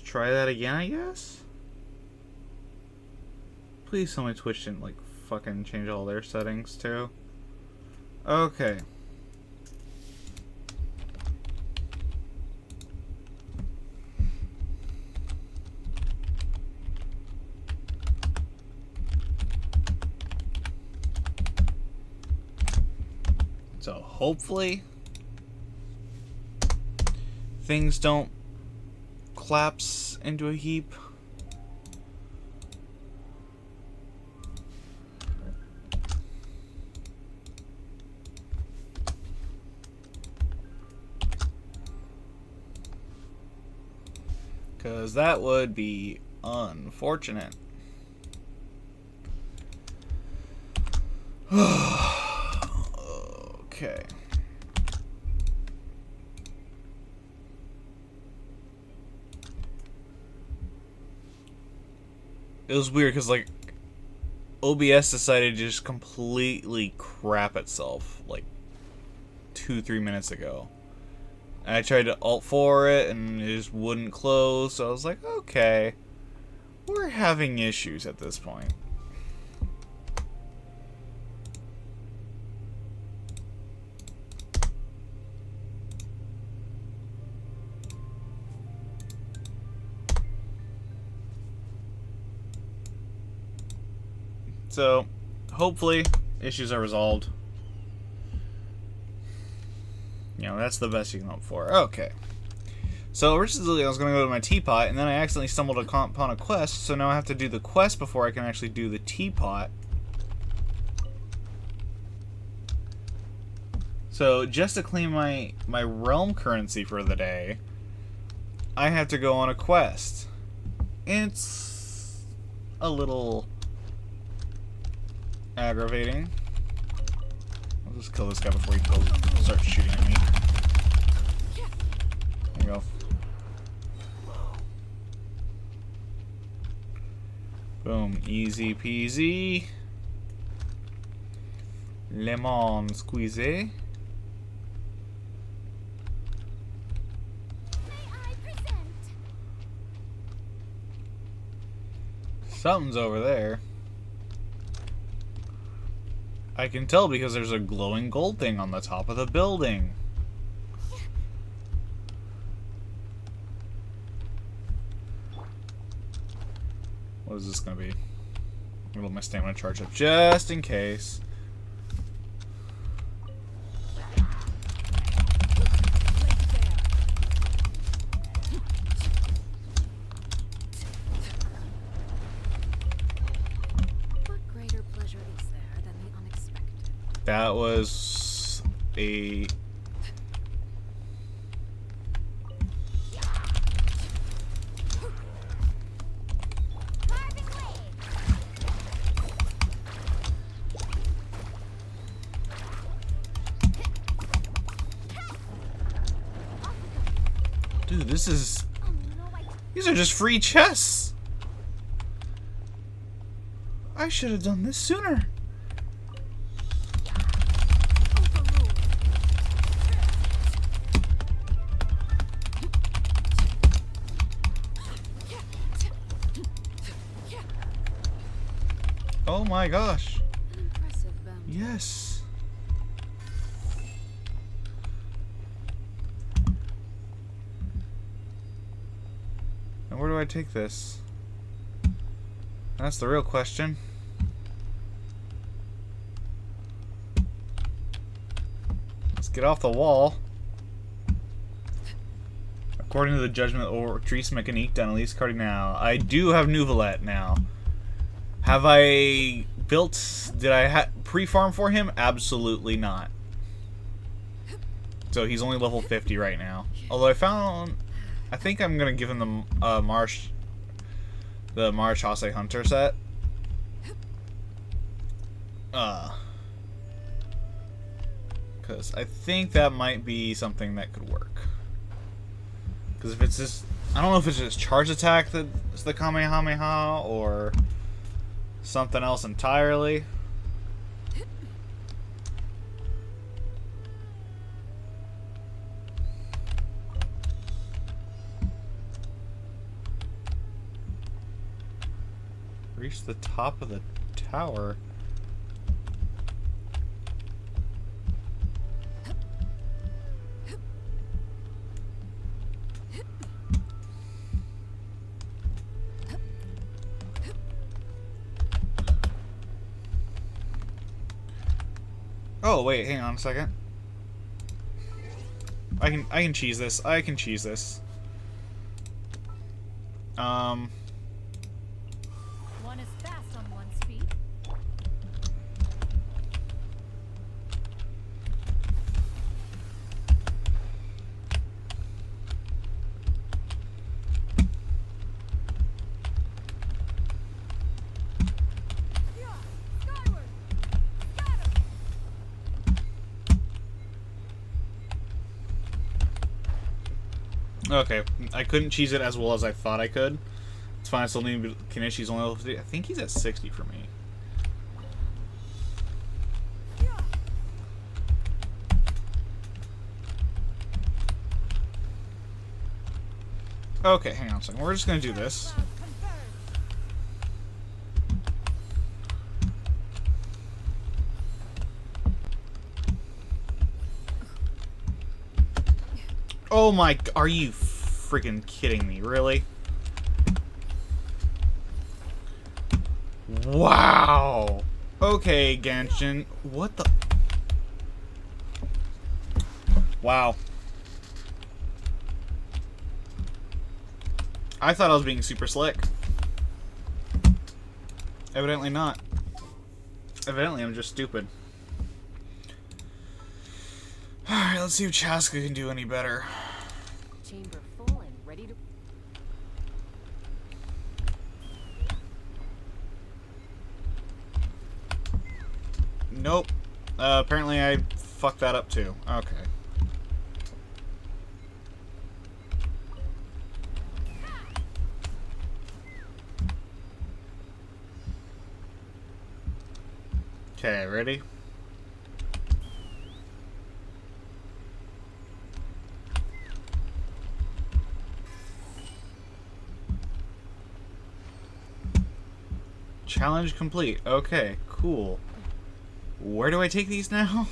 try that again, I guess? Please tell me Twitch didn't, like, fucking change all their settings, too. Okay. So, hopefully, things don't collapse into a heap. Because that would be unfortunate. Okay. It was weird because, like, OBS decided to just completely crap itself, like, 2-3 minutes ago. And I tried to alt for it, and it just wouldn't close, so I was like, okay. We're having issues at this point. So, hopefully, issues are resolved. You know, that's the best you can hope for. Okay. So, originally I was going to go to my teapot, and then I accidentally stumbled upon a quest, so now I have to do the quest before I can actually do the teapot. So, just to claim my realm currency for the day, I have to go on a quest. And it's a little aggravating. I'll just kill this guy before he starts shooting at me. There you go. Boom. Easy peasy. Lemon squeezy. Something's over there. I can tell because there's a glowing gold thing on the top of the building. What is this gonna be? I'm gonna let my stamina charge up just in case. That was a... Dude, this is... These are just free chests! I should have done this sooner. Oh my gosh. Yes. And where do I take this? That's the real question. Let's get off the wall. According to the judgment or Trice Mechanique d'Annalise Cardinal, I do have Nouvelette now. Have I built... Did I pre-farm for him? Absolutely not. So he's only level 50 right now. Although I found... I think I'm going to give him the Marsh Hase Hunter set. Because I think that might be something that could work. Because if it's just... I don't know if it's just charge attack that's the Kamehameha, or... something else entirely. Reach the top of the tower. Oh wait, hang on a second. I can cheese this. I can cheese this. One is fast on one's feet. Skyward. Scatter. Okay, I couldn't cheese it as well as I thought I could. It's fine, I still need Kinishi's only level 50. I think he's at 60 for me. Okay, hang on a second. We're just gonna do this. Oh my, are you freaking kidding me? Really? Wow. Okay, Genshin. What the? Wow. I thought I was being super slick. Evidently not. Evidently I'm just stupid. Alright, let's see if Chaska can do any better. Chamber full and ready to. Nope. Apparently I fucked that up too. Okay. Okay, ready? Challenge complete. Okay, cool. Where do I take these now?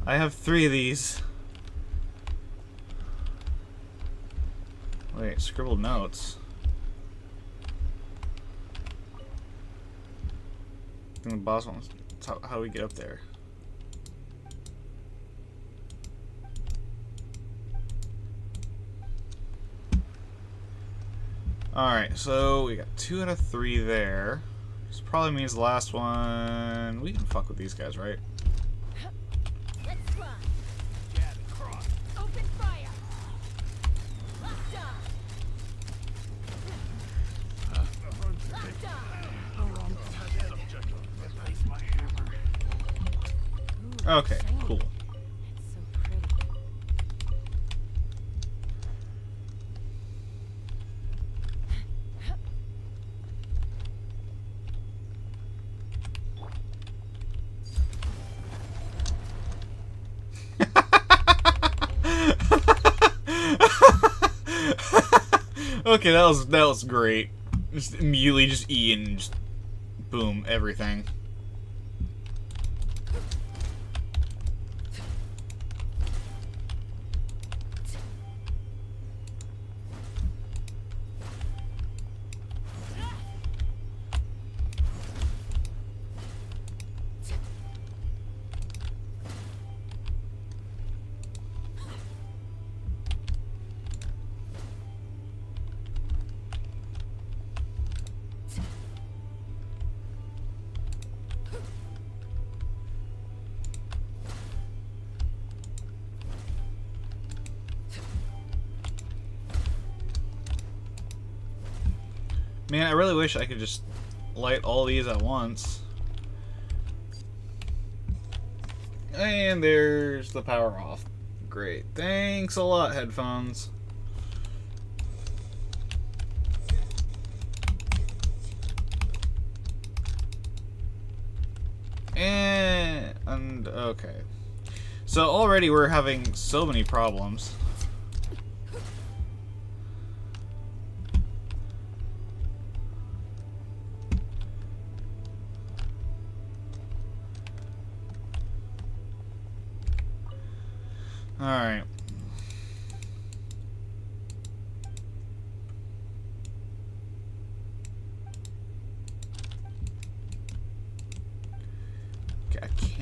I have 3 of these. Wait, scribbled notes. I think the boss wants. How do we get up there? Alright, so we got 2 out of 3 there. This probably means the last one. We can fuck with these guys, right? Let's run. Open fire. Locked on. Locked on. Okay, cool. It's so pretty. Okay, that was great. Just immediately just E and just boom, everything. Man, I really wish I could just light all these at once. And there's the power off. Great. Thanks a lot, headphones. And okay. So already we're having so many problems. Alright.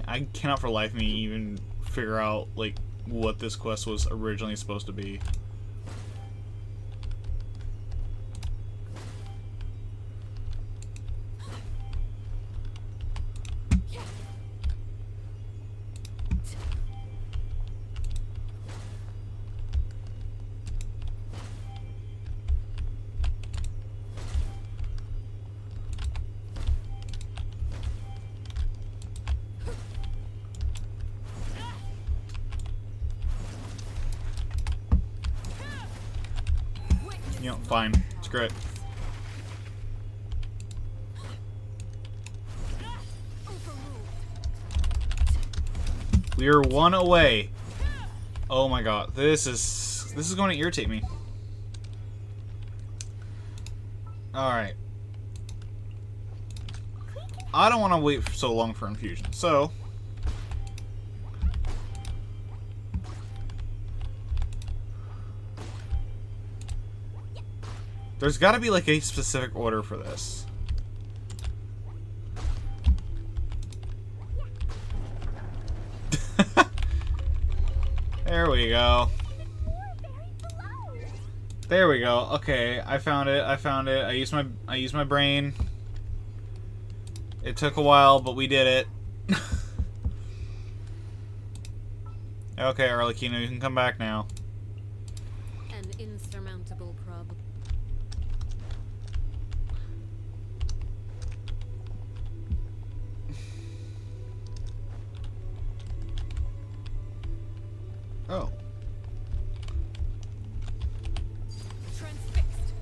I cannot for life of me even figure out, like, what this quest was originally supposed to be. You know, fine. Screw it. We are one away. Oh my god, this is going to irritate me. Alright. I don't want to wait so long for infusion, so there's got to be like a specific order for this. There we go. There we go. Okay, I found it. I found it. I used my brain. It took a while, but we did it. Okay, Arlecchino, you can come back now. An insurmountable problem. Oh. Transfixed.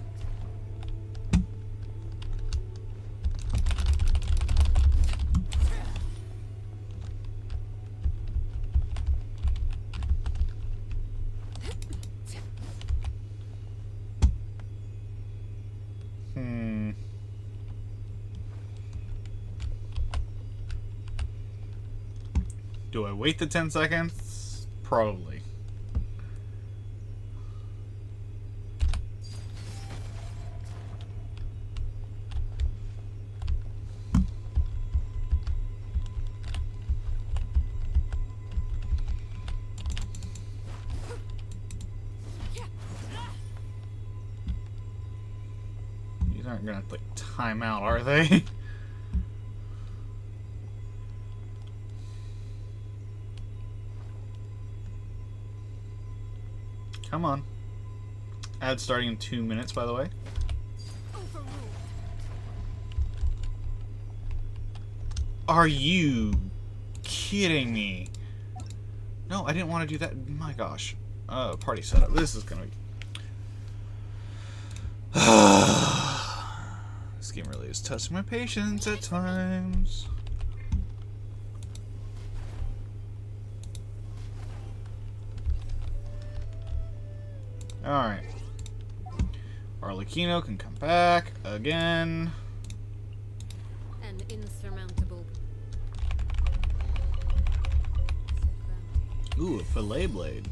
Do I wait the 10 seconds? Probably. These aren't gonna like time out, are they? Come on. Ad starting in 2 minutes, by the way. Overruled. Are you kidding me? No, I didn't want to do that. My gosh. Party setup. This is gonna be... This game really is testing my patience at times. Alright. Arlecchino can come back again. An insurmountable. Ooh, a fillet blade.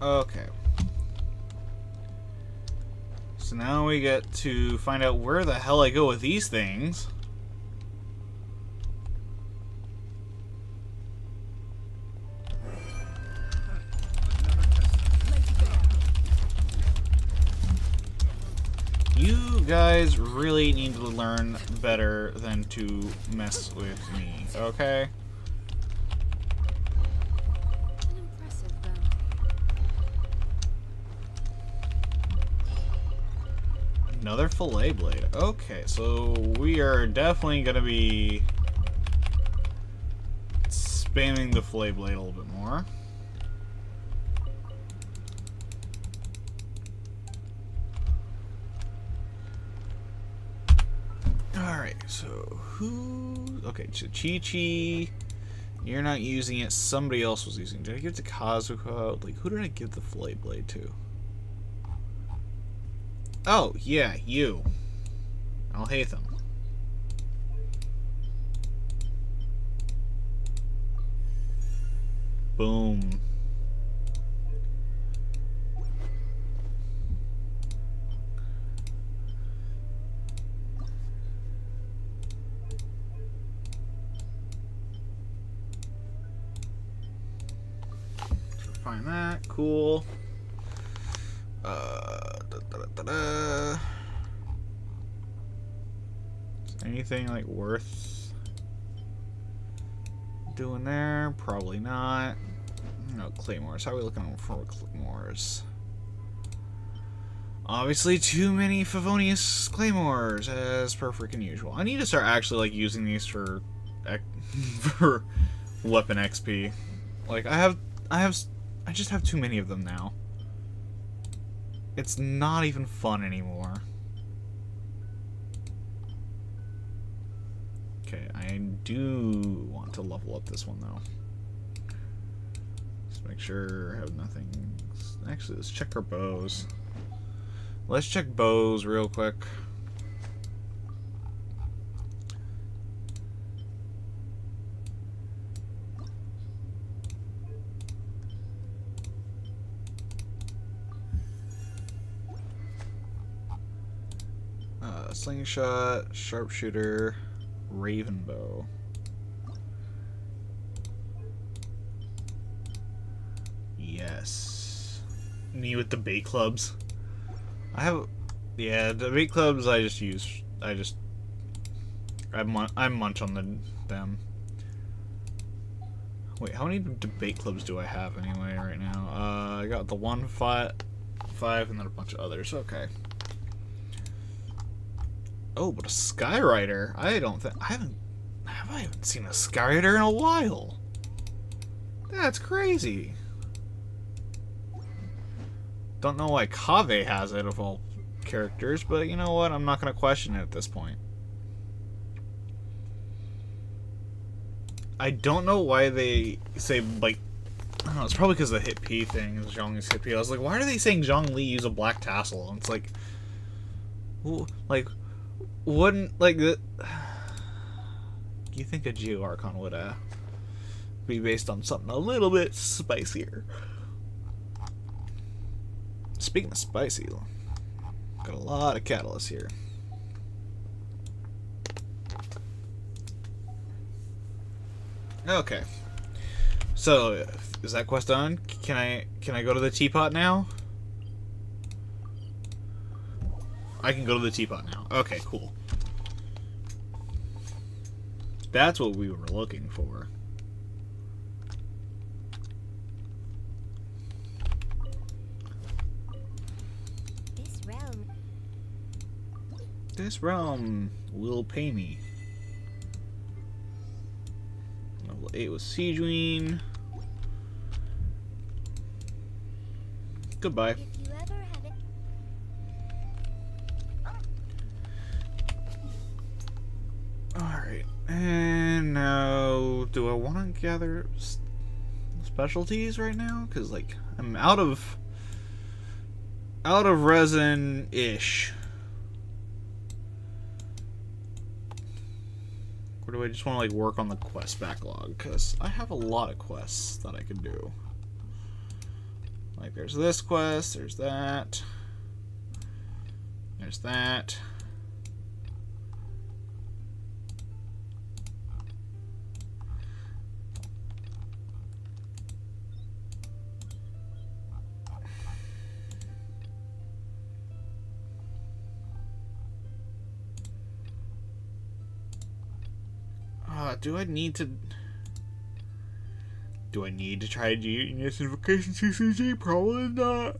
Okay. So now we get to find out where the hell I go with these things. You guys really need to learn better than to mess with me, okay? An impressive bounty. Another fillet blade. Okay, so we are definitely gonna be spamming the fillet blade a little bit more. Alright, so who... Okay, so Chi-Chi, you're not using it. Somebody else was using it. Did I give it to Kazuko? Like, who did I give the fillet blade to? Oh, yeah, you. I'll hate them. Boom. Find that. Cool. Is anything like worth doing there? Probably not. No claymores. How are we looking for claymores? Obviously, too many Favonius claymores, as per freaking usual. I need to start actually like using these for for weapon XP. Like I just have too many of them now. It's not even fun anymore. Okay, I do want to level up this one though. Just make sure I have nothing. Actually, let's check our bows. Let's check bows real quick. Slingshot, sharpshooter, raven bow. Yes. Me with the bait clubs. Yeah, the bait clubs I munch on them. Wait, how many debate clubs do I have anyway right now? I got the 1-5 and then a bunch of others. Okay. Oh, but a Skyrider. I haven't seen a Skyrider in a while. That's crazy. Don't know why Kaveh has it of all characters, but you know what? I'm not going to question it at this point. I don't know why they say, like, I don't know, it's probably because of the hit P thing, is Zhong's hit P. I was like, why are they saying Zhongli use a black tassel? And it's like, wouldn't, like, you think a Geo Archon would, be based on something a little bit spicier. Speaking of spicy, got a lot of catalysts here. Okay. So, is that quest done? Can I go to the teapot now? I can go to the teapot now. Okay, cool. That's what we were looking for. This realm will pay me. Level 8 with Siegeween. Goodbye. Alright, and now, do I want to gather specialties right now? Because, like, I'm out of resin-ish. Or do I just want to, like, work on the quest backlog? Because I have a lot of quests that I could do. Like, there's this quest, there's that. There's that. Do I need to try to do Genius Invocation CCG? Probably not.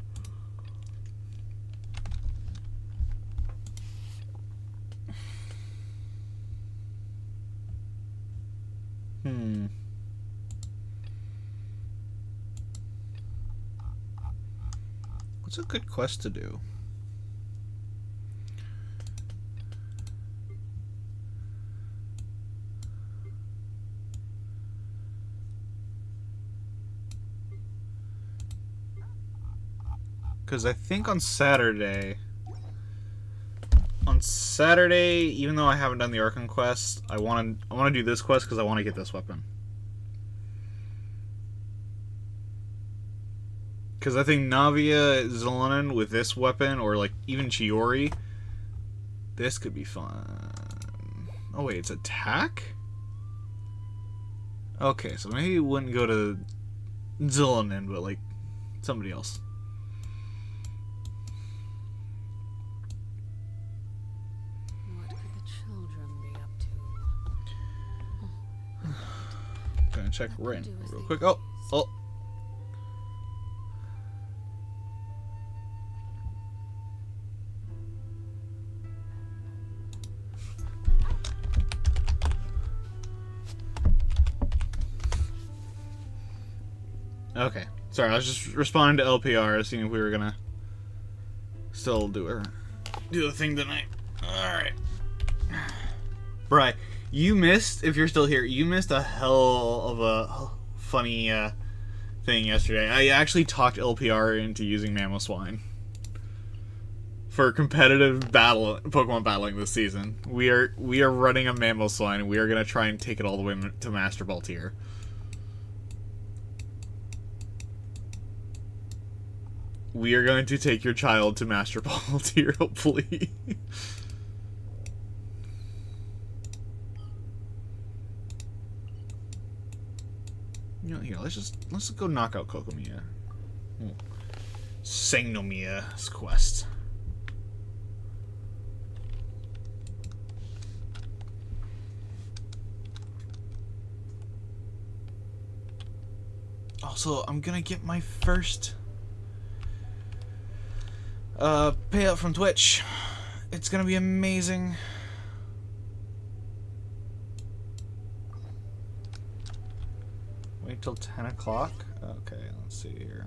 What's a good quest to do? Because I think on Saturday, even though I haven't done the Archon quest, I want to do this quest because I want to get this weapon. Because I think Navia Zolanin with this weapon, or like even Chiori, this could be fun. Oh wait, it's attack? Okay, so maybe you wouldn't go to Zolanin, but like somebody else. What could the children be up to? Gonna check Rin do as real they quick. Oh, oh. Okay. Sorry, I was just responding to LPR, seeing if we were gonna still do the thing tonight. Alright. Bri, you missed, if you're still here, you missed a hell of a funny thing yesterday. I actually talked LPR into using Mamoswine for competitive Pokemon battling this season. We are running a Mamoswine, and we are gonna try and take it all the way to Master Ball tier. We are going to take your child to Master Ball tier, hopefully. You know, here, let's go knock out Kokomi. Sangnomia's quest. Also, I'm gonna get my first payout from Twitch. It's gonna be amazing. Wait till 10 o'clock? Okay, let's see here.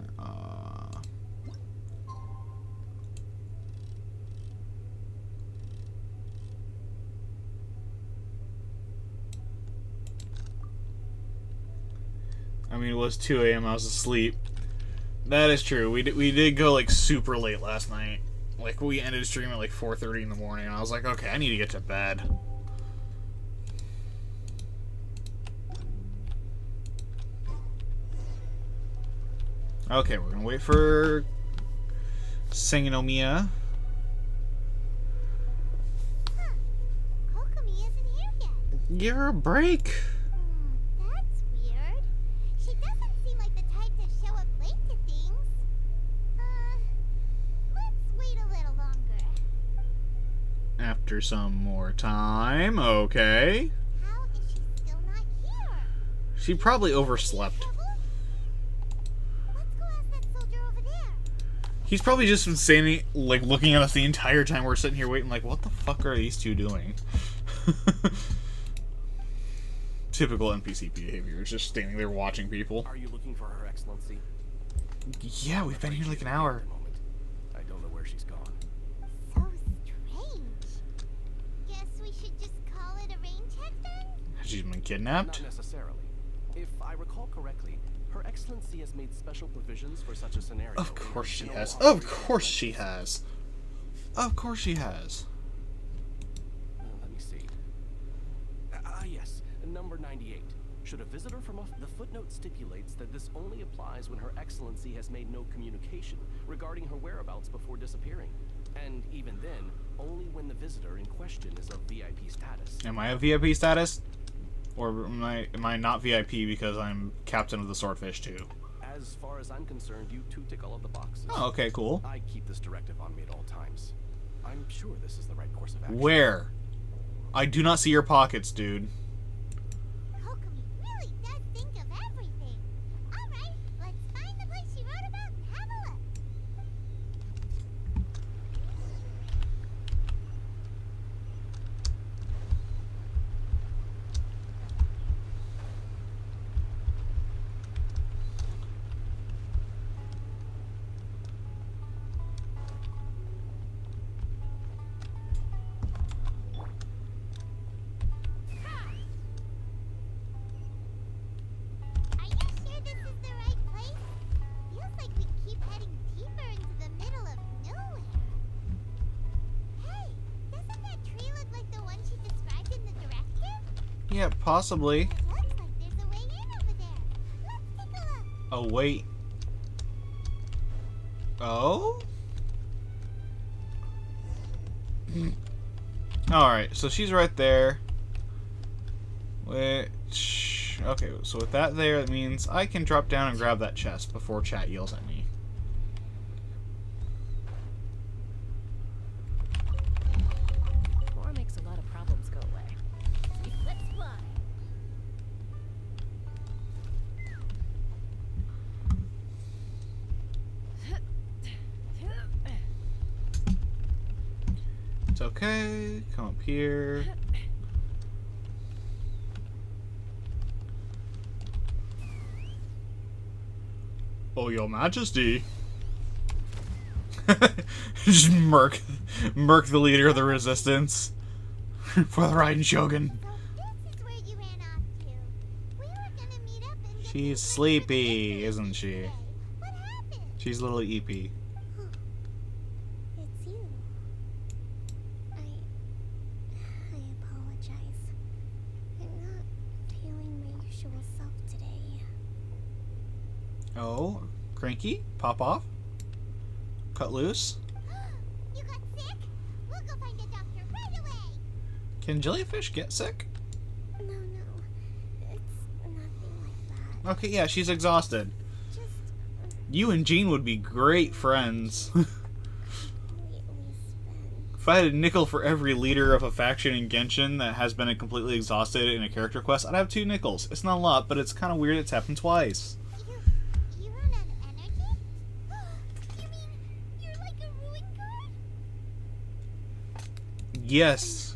I mean, it was 2 a.m. I was asleep. That is true. We did go like super late last night. Like we ended stream at like 4:30 in the morning, and I was like, okay, I need to get to bed. Okay, we're gonna wait for Sangonomiya. Kokomi isn't here yet. Give her a break. That's weird. She doesn't seem like the type to show up late to things. Let's wait a little longer. After some more time, okay. How is she still not here? She probably overslept. Trouble? Let's go ask that soldier over there. He's probably just been standing, like, looking at us the entire time we're sitting here waiting, like, what the fuck are these two doing? Typical NPC behavior, is just standing there watching people. Are you looking for Her Excellency? Yeah, we've been here like an hour. I don't know where she's gone. So strange. Guess we should just call it a rain check then? Has she been Not kidnapped? necessarily. If I recall correctly, Her Excellency has made special provisions for such a scenario. Of course she in her has. law. Of course she has. Of course she has. Let me see. Yes, number 98. Should a visitor from the footnote stipulates that this only applies when Her Excellency has made no communication regarding her whereabouts before disappearing. And even then, only when the visitor in question is of VIP status. Am I a VIP status? Or am I not VIP because I'm captain of the Swordfish too? As far as I'm concerned, you two tick all of the boxes. Oh, okay, cool. I keep this directive on me at all times. I'm sure this is the right course of action. Where? I do not see your pockets, dude. Kokomi really does think of everything. Alright, let's find the place she wrote about and have a look. Are you sure this is the right place? Feels like we keep heading deeper into the middle of nowhere. Hey, doesn't that tree look like the one she described in the directive? Yeah, possibly. It looks like there's a way in over there. Let's take a look. Oh, wait. Oh? Alright, so she's right there. Which... Okay, so with that there, it means I can drop down and grab that chest before chat yells at me. War makes a lot of problems go away. Let's fly. It's okay. Come up here. Oh, your majesty. Just murk the leader of the resistance. For the Raiden Shogun. So this is where you ran off to. We were gonna meet up and get She's things ready sleepy, for the isn't she? today. What happened? She's a little EP. It's you. I apologize. I'm not feeling my usual self today. Oh, cranky? Pop off? Cut loose? You got sick? We'll go find a doctor right away. Can jellyfish get sick? No, it's nothing like that. Okay, yeah, she's exhausted. Just You and Jean would be great friends. we spent. If I had a nickel for every leader of a faction in Genshin that has been completely exhausted in a character quest, I'd have 2 nickels. It's not a lot, but it's kind of weird it's happened twice. You run out of energy? You mean you're like a ruin guard? Yes,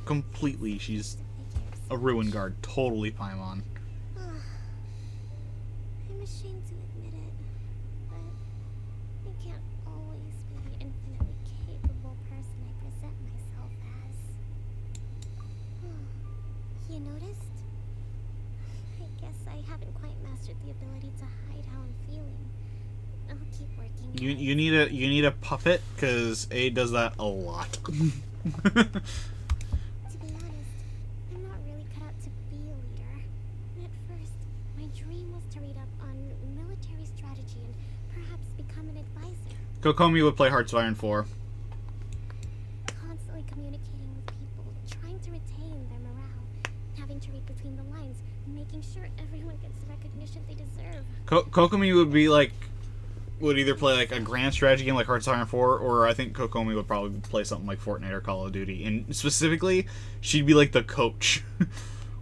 completely. She's a ruin guard. Totally Paimon. I'm ashamed to admit it, but I can't always be the infinitely capable person I present myself as. You noticed? I guess I haven't quite mastered the ability to hide how I'm feeling. I'll keep working. You need a puppet, because A does that a lot. To be honest, I'm not really cut out to be a leader. At first, my dream was to read up on military strategy and perhaps become an advisor. Kokomi would play Hearts of Iron 4. Constantly communicating with people, trying to retain their morale, having to read between the lines, and making sure everyone gets the recognition they deserve. Kokomi would be like, would either play like a grand strategy game like Hearts of Iron 4, or I think Kokomi would probably play something like Fortnite or Call of Duty. And specifically, she'd be like the coach.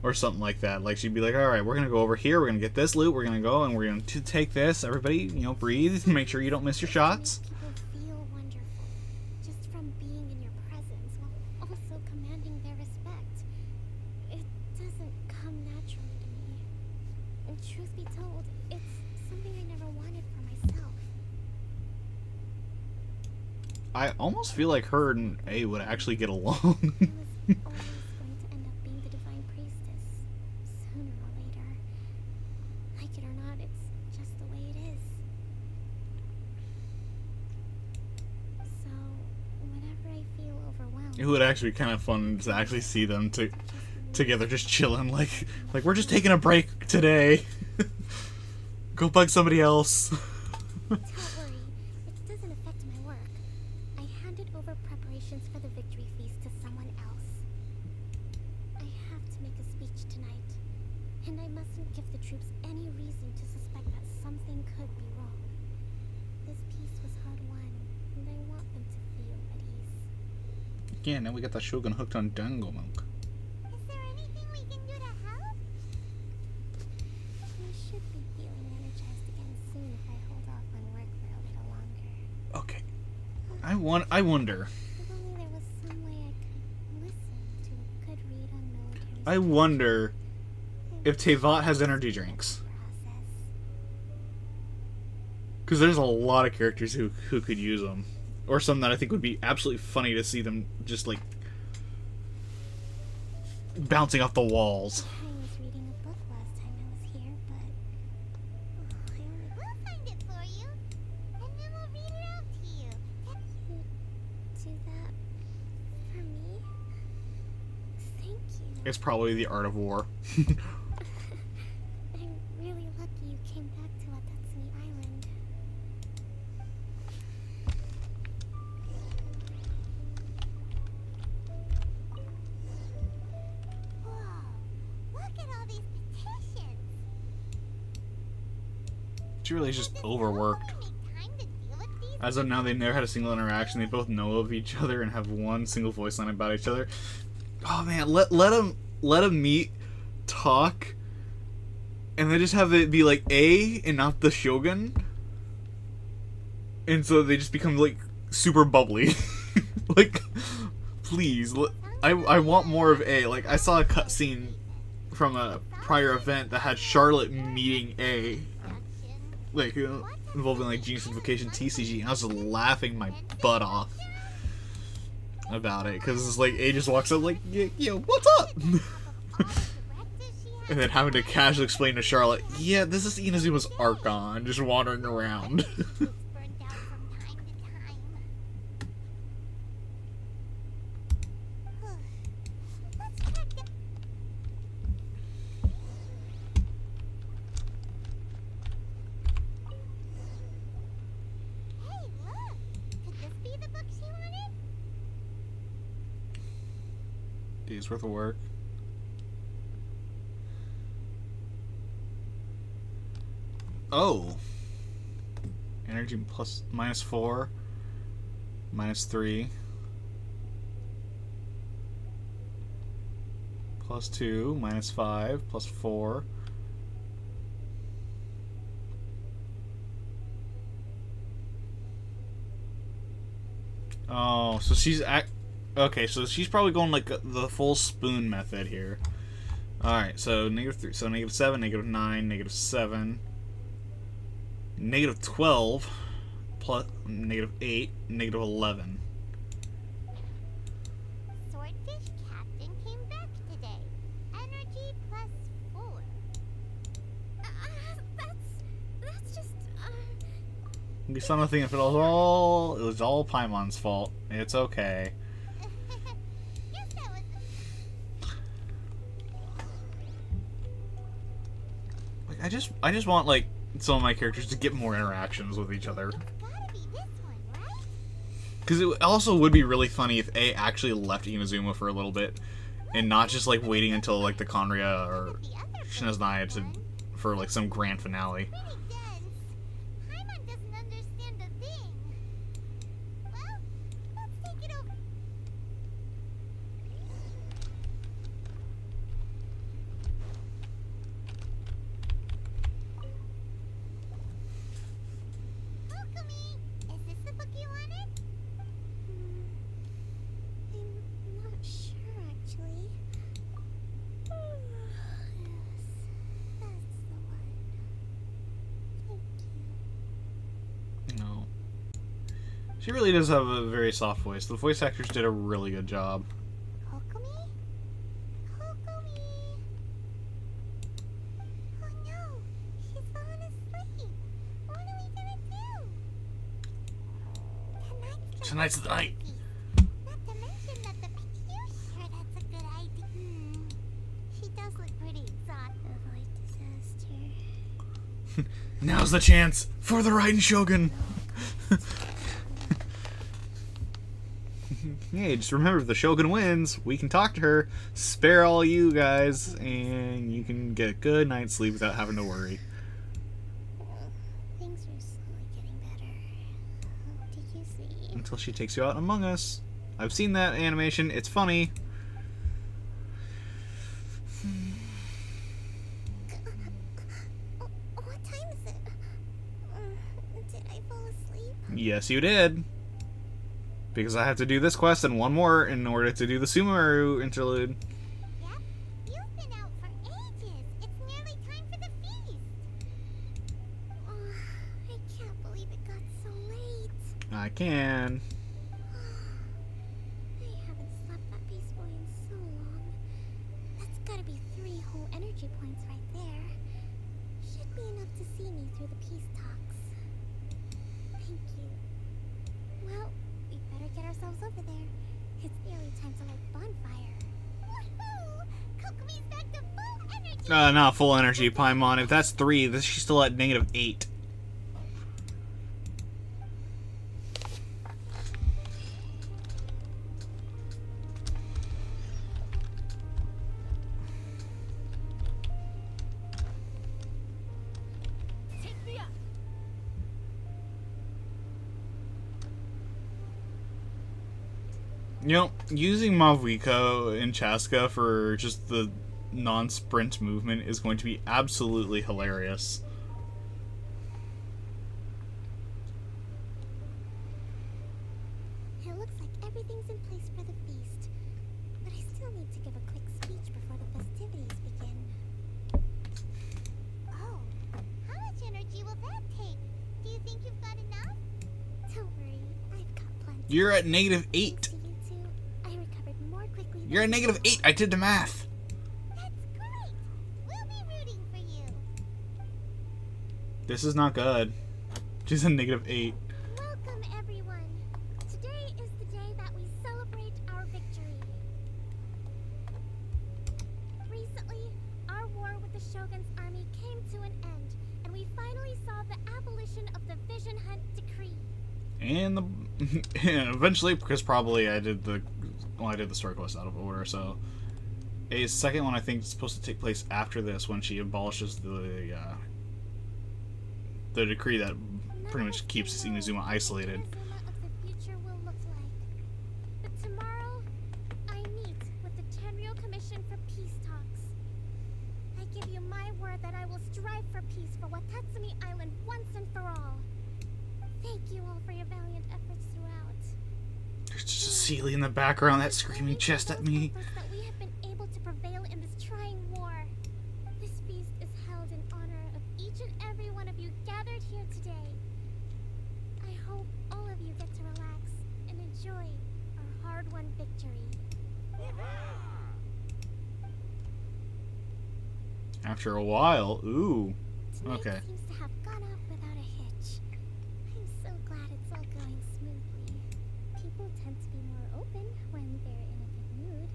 Or something like that. Like, she'd be like, alright, we're gonna go over here, we're gonna get this loot, we're gonna go, and we're gonna take this. Everybody, breathe, make sure you don't miss your shots. People feel wonderful just from being in your presence while also commanding their respect. It doesn't come naturally to me. And truth be told, it's something I never wanted for myself. I almost feel like her and A would actually get along. I was always going to end up being the divine priestess, sooner or later. Like it or not, it's just the way it is. So, whenever I feel overwhelmed, It would actually be kind of fun to actually see them together just chilling. Like we're just taking a break today. Go bug somebody else. don't worry, it doesn't affect my work. I handed over preparations for the victory feast to someone else. I have to make a speech tonight, and I mustn't give the troops any reason to suspect that something could be wrong. This peace was hard won, and I want them to feel at ease. Yeah, now we got the Shogun hooked on Dango Milk. Is there anything we can do to help? I should be feeling energized again soon if I hold off on work for a little longer. Okay. I wonder. If only there was some way I could listen to a good read on military I wonder if Tevat has energy drinks. process. Because there's a lot of characters who could use them. Or some that I think would be absolutely funny to see them just, like, bouncing off the walls. I was reading a book last time I was here, but I only will find it for you, and then we'll read it out to you. Can you do that for me? Thank you. It's probably the Art of War. I'm really lucky you came back to Watatsumi Island. She really is just overworked. Make time to deal with these. As of now, they never had a single interaction. They both know of each other and have one single voice line about each other. Oh man, let them meet, talk, and then just have it be like A and not the Shogun. And so they just become like super bubbly. Like, please, I want more of A. Like, I saw a cutscene from a prior event that had Charlotte meeting A, like involving like Genius Invocation TCG, and I was just laughing my butt off about it because it's like A just walks up like, yo, what's up? And then having to casually explain to Charlotte, yeah, this is Inazuma's Archon, just wandering around. Burnt out from time to time. Let's check it. Hey, look! Could this be the book she wanted? Days worth of work. Oh. Energy plus -4, -3, +2, -5, +4. Oh, so she's okay. So she's probably going like the full spoon method here. All right, so -3, so -7, -9, -7. -12 plus -8, -11. Swordfish Captain came back today. Energy +4. That's just, You saw nothing if it was all Paimon's fault. It's okay. Guess that was Like I just want like some of my characters to get more interactions with each other. gotta be this one, right? Because it also would be really funny if A actually left Inazuma for a little bit, and not just like waiting until like the Conria or The other Shinazunaya for like some grand finale. pretty dense. Paimon doesn't understand a thing. Well, let's take it over. Kokomi, is this the book you wanted? I'm not sure, actually. Yes, that's the one. Thank you. No. She really does have a very soft voice. The voice actors did a really good job. Kokomi? Kokomi! Oh no! She's fallen asleep! What are we gonna do? Tonight's the night. Not to mention that the you sure that's a good idea. She does look pretty exotic. Avoid disaster. Now's the chance for the Raiden Shogun. Hey, just remember, if the Shogun wins, we can talk to her, spare all you guys, and you can get a good night's sleep without having to worry. Things are slowly getting better. Did you see? Until she takes you out Among Us. I've seen that animation. It's funny. What time is it? Did I fall asleep? Yes, you did. Because I have to do this quest and one more in order to do the Sumeru interlude. Yep. You've been out for ages. It's nearly time for the feast. I can't believe it got so late. I can. I haven't slept that peacefully in so long. That's gotta be 3 whole energy points right there. Should be enough to see me through the peace talks. Thank you. Well, we better get ourselves over there. It's nearly time to light bonfire. Woohoo! Kokomi's back to full energy! Not full energy, Paimon. If that's 3, this she's still at -8. Take me up. You know, using Mavuiko and Chaska for just the non-sprint movement is going to be absolutely hilarious. It looks like everything's in place for the feast, but I still need to give a quick speech before the festivities begin. Oh, how much energy will that take? Do you think you've got enough? Don't worry, I've got plenty. You're at -8. Thanks to you two, I recovered more quickly You're at than -8. I did the math. That's great! We'll be rooting for you. This is not good. She's a -8. Welcome, everyone. Today is the day that we celebrate our victory. Recently, our war with the Shogun's army came to an end, and we finally saw the abolition of the Vision Hunt Decree. And the eventually, because probably I did the story quest out of order, so a second one I think is supposed to take place after this when she abolishes the decree that pretty much keeps Inazuma isolated. Inazuma of the future will look like. But tomorrow, I meet with the Tenryo Commission for peace talks. I give you my word that I will strive for peace for Watatsumi Island once and for all. Thank you all for your valiant efforts throughout. There's just a Sealy in the background that's screaming chest at me. That we have been able to prevail in this trying war. This feast is held in honor of each and every one of you gathered here today. I hope all of you get to relax and enjoy our hard-won victory. After a while, ooh. Tonight Okay. seems to have gone off without a hitch. I'm so glad it's all going smoothly. People tend to be more open when they're in a good mood.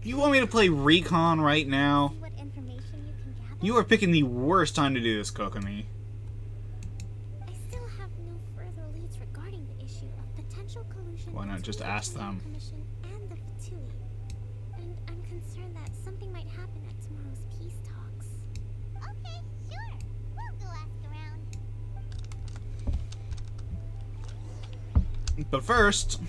You want me to play Recon right now? See what information you can gather? You are picking the worst time to do this, Kokomi. I still have no further leads regarding the issue of potential collusion Why not just between ask the them? Commission and the Fatui. And I'm concerned that something might happen at tomorrow's peace talks. Okay, sure. We'll go ask around. But first,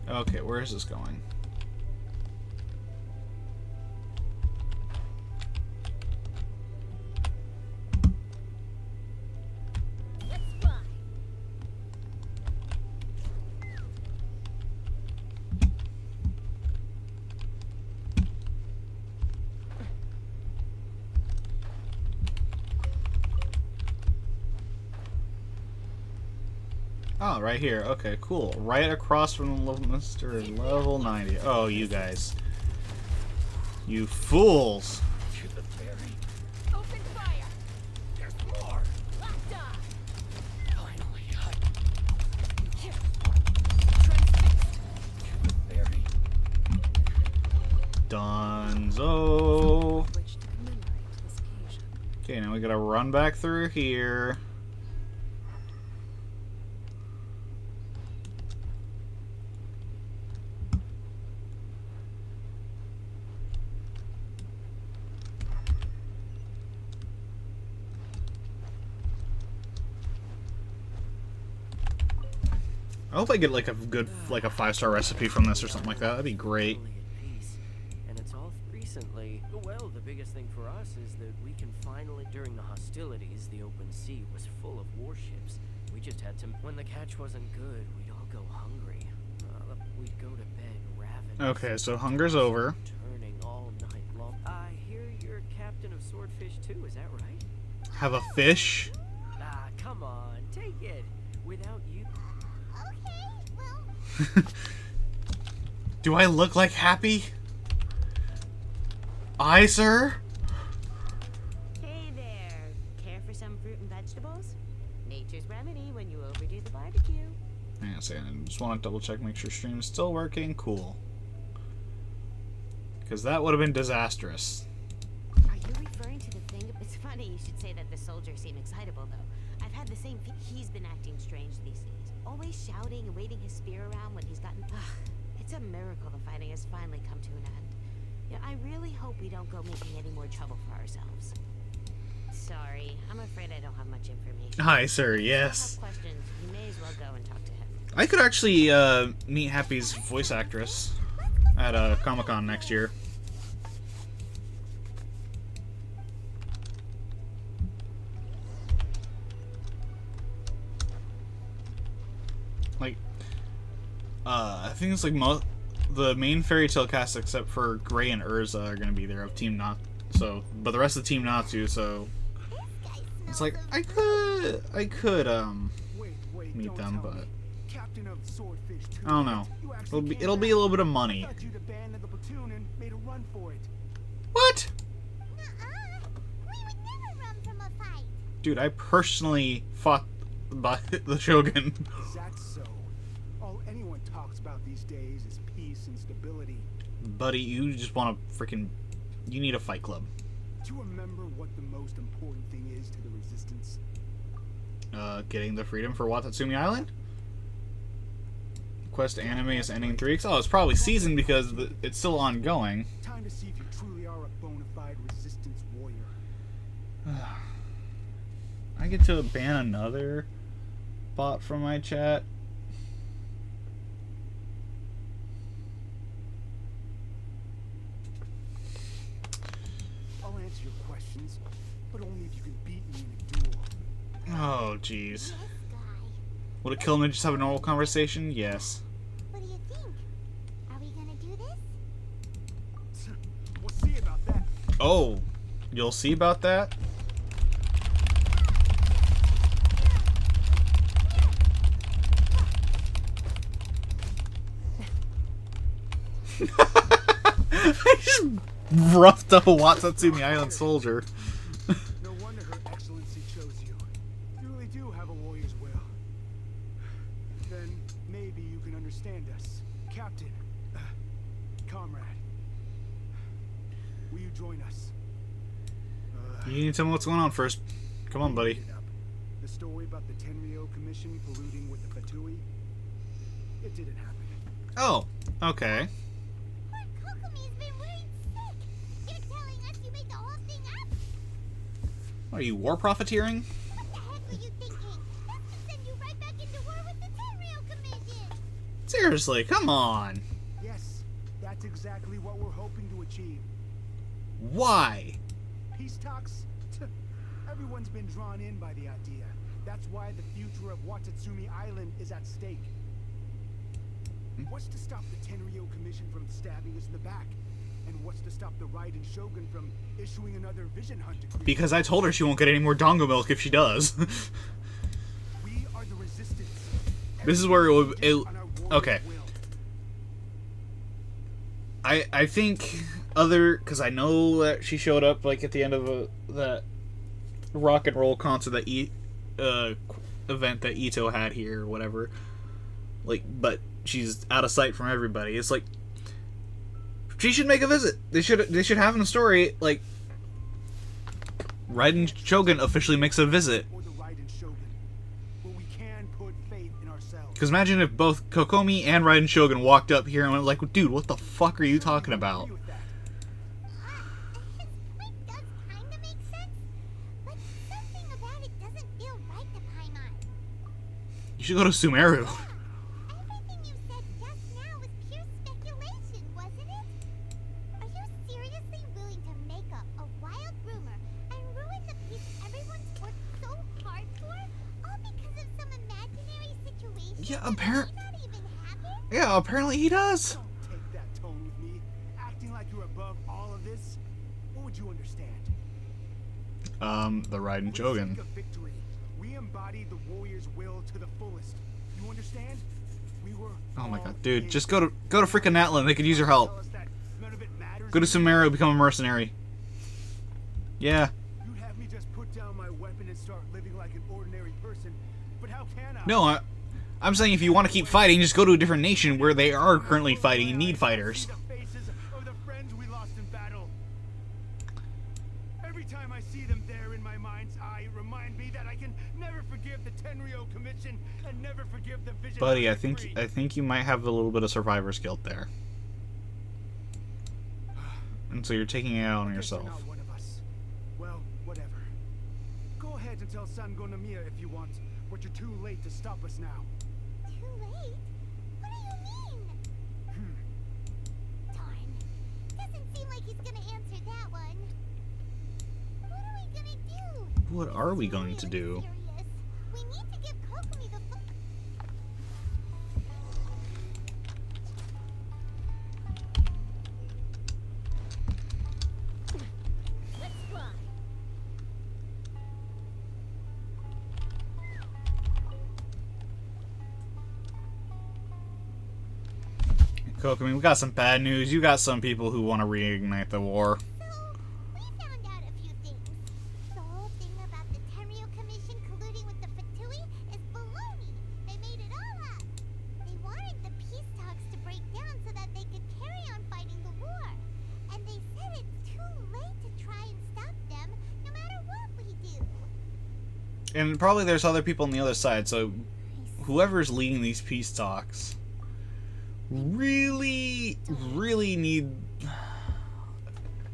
okay, where is this going? Let's fly. Oh, right here. Okay, cool. Right across from the Mr. Level 90. Oh, you guys. You fools. To the ferry. Open fire. There's more. Locked on. Finally, Transfixed. to the ferry. Donzo. Which to commemorate this occasion. Okay, now we gotta run back through here. I hope I get like a good, like a 5-star recipe from this or something like that. That'd be great. Finally at peace. And it's all recently. Well, the biggest thing for us is that we can finally, during the hostilities, the open sea was full of warships. We just had to, when the catch wasn't good, we'd all go hungry. We'd go to bed ravenous. Okay, so hunger's over. Turning all night long. I hear you're captain of Swordfish too, is that right? Have a fish. Ah, come on, take it. Without you, Okay, well, Do I look like happy? Aye, sir? nature's remedy when you overdo the barbecue. Hang on a second. I just want to double check, make sure stream is still working. Cool. Because that would have been disastrous. Are you referring to the thing? It's funny you should say that the soldiers seem excitable, though. I've had the same thing. He's been acting strange these days. Always shouting and waving his spear around when he's gotten... It's a miracle the fighting has finally come to an end. Yeah, I really hope we don't go making any more trouble for ourselves. Sorry, I'm afraid I don't have much information. Hi, sir. If you Yes. have questions, you may as well go and talk to him. I could actually meet Happy's voice actress at Comic-Con next year. Like, I think it's like the main fairy tale cast except for Gray and Urza are gonna be there of Team Not. So, but the rest of Team Natsu. So, it's like I could meet them, but I don't know. It'll be a little bit of money. What? We would never run from a fight. Dude, I personally fought by the Shogun. Is that so? All anyone talks about these days is peace and stability. Buddy, you just want to freaking... You need a fight club. Do you remember what the most important thing is to the Resistance? Getting the freedom for Watatsumi Island? Quest anime is ending in 3 weeks. Oh, it's probably seasoned because it's still ongoing. Time to see if you truly are a bona fide Resistance warrior. I get to ban another bot from my chat. I'll answer your questions, but only if you can beat me in a duel. Oh, jeez. Yes, Guy. Would it kill him to just have a normal conversation? Yes. What do you think? Are we gonna do this? We'll see about that. Oh, you'll see about that? I just roughed up a Watatsumi Island soldier. No wonder Her Excellency chose you. You really do have a warrior's will. Then maybe you can understand us. Captain, comrade, will you join us? You need to tell me what's going on first. Come on, buddy. The story about the Tenryou Commission colluding with the Fatui? It didn't happen. Oh, okay. Poor Kokomi's been worried sick. You're telling us you made the whole thing up? Are you war profiteering? What the heck were you thinking? That could send you right back into war with the Tenryou Commission. Seriously, come on. Yes, that's exactly what we're hoping to achieve. Why? Peace talks? Everyone's been drawn in by the idea. That's why the future of Watatsumi Island is at stake. What's to stop the Tenryou Commission from stabbing us in the back? And what's to stop the Raiden Shogun from issuing another Vision Hunt decree? Because I told her she won't get any more dongo milk if she does. We are the Resistance. This is where On our warrior's okay. will. I think because I know that she showed up like at the end of that rock and roll concert that event that Ito had here or whatever. Like, but she's out of sight from everybody. It's like she should make a visit. They should have in the story like Raiden Shogun officially makes a visit. Or the Raiden Shogun. But we can put faith in ourselves. Because imagine if both Kokomi and Raiden Shogun walked up here and went like, dude, what the fuck are you talking about? Agree with that. His point does kinda make sense, but something about it doesn't feel right to Paimon. You should go to Sumeru. Everything you said just now was pure speculation, wasn't it? Are you seriously willing to make up a wild rumor and ruin the peace everyone's worked so hard for, all because of some imaginary situation? Yeah, that may not even happen? Yeah, apparently he does. Don't take that tone with me. Acting like you're above all of this. What would you understand? The Raiden For the Shogun. sake of victory, we embodied the warrior's will to the fullest. You understand? We were Oh my all god, dude, in. just go to freaking Natlan. They could use your help. Tell us that none of it matters Go to anymore? Sumeru, become a mercenary. Yeah. You'd have me just put down my weapon and start living like an ordinary person No, I'm saying if you want to keep fighting, just go to a different nation where they are currently fighting and need fighters. The faces of the friends we lost in battle. Every time I see them there in my mind's eye, it reminds me that I can never forgive the Tenryo Commission and never forgive the Vision. Buddy, I think you might have a little bit of survivor's guilt there. And so you're taking it out on yourself. Not one of us. Well, whatever. Go ahead and tell San Gonomiya if you want, but you're too late to stop us now. Too late? What do you mean? Darn. Doesn't seem like he's gonna answer that one. What are we gonna do? What are we going to do? Serious. We need to give Kokomi the Let's fly. Kokomi, we got some bad news. You got some people who want to reignite the war. So, we found out a few things. The whole thing about the Tenryo Commission colluding with the Fatui is baloney. They made it all up. They wanted the peace talks to break down so that they could carry on fighting the war. And they said it's too late to try and stop them, no matter what we do. And probably there's other people on the other side, so whoever's leading these peace talks really need...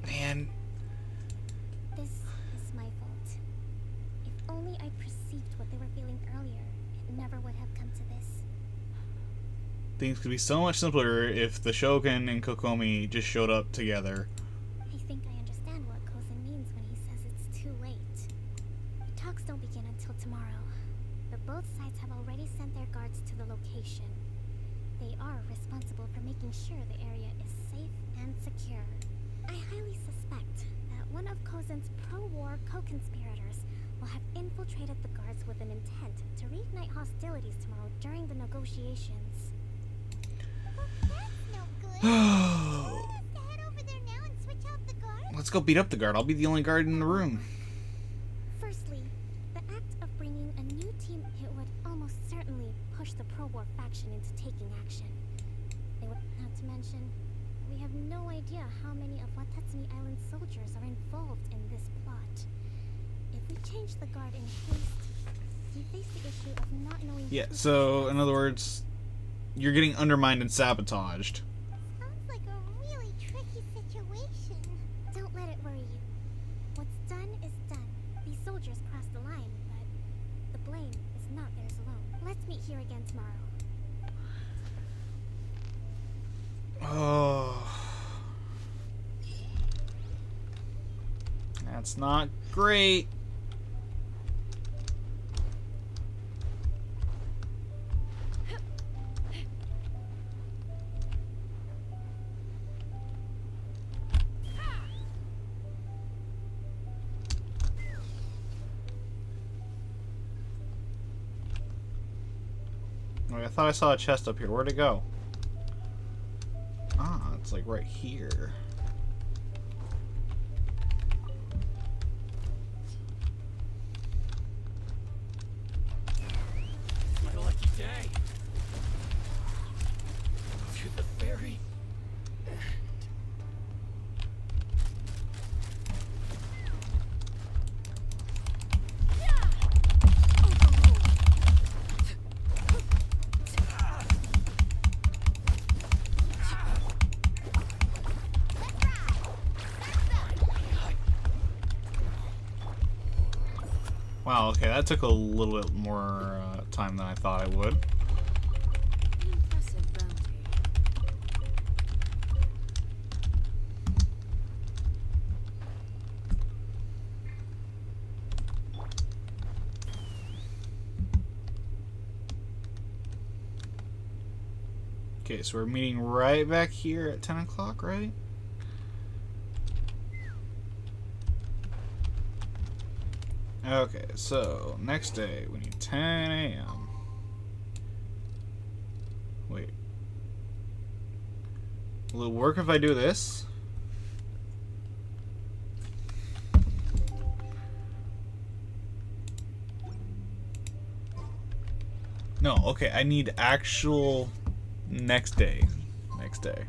Man, This is my fault. If only I perceived what they were feeling earlier, it never would have come to this. things could be so much simpler if the Shogun and Kokomi just showed up together. I think I understand what Kozan means when he says it's too late. The talks don't begin until tomorrow, but both sides have already sent their guards to the location. They are responsible for making sure the area is safe and secure. I highly suspect that one of Kozan's pro-war co-conspirators will have infiltrated the guards with an intent to reignite hostilities tomorrow during the negotiations. That's no good. Want us to head over there now and switch out the guard? Let's go beat up the guard. I'll be the only guard in the room. Firstly, the act of bringing a new team, it would almost certainly push the pro-war faction into taking action. They would, not to mention, we have no idea how many of Watatsumi Island's soldiers are involved in this plot. If we change the guard in haste, you face the issue of not knowing... Yeah, who so to in other words, you're getting undermined and sabotaged. Sounds like a really tricky situation. Don't let it worry you. What's done is done. These soldiers crossed the line, but the blame is not theirs alone. Let's meet here again tomorrow. Oh. That's not great. Wait, I thought I saw a chest up here. Where'd it go? Ah, it's like right here. My lucky day. To the very end. Wow, okay, that took a little bit more time than I thought it would. Impressive bounty. Okay, so we're meeting right back here at 10 o'clock, right? Okay, so next day we need 10 a.m. Wait. Will it work if I do this? No, okay, I need actual next day. Next day.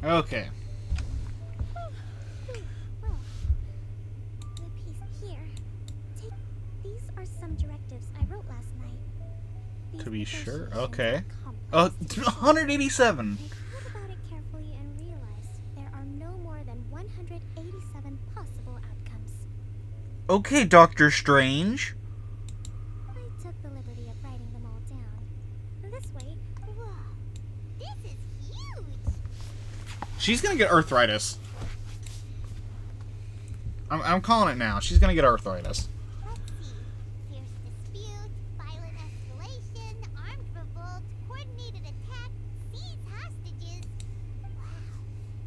Okay. Well, the piece here. Take these are some directives I wrote last night. These To be sure. negotiations Okay. are complex. 187. I thought about it carefully and realized there are no more than 187 possible outcomes. Okay, Doctor Strange. I took the liberty of writing them all down. This way, Whoa. This is huge. She's gonna get arthritis. I'm calling it now. She's gonna get arthritis. Let's see. Fierce dispute, violent escalation, armed revolt, coordinated attack, seized hostages. Wow.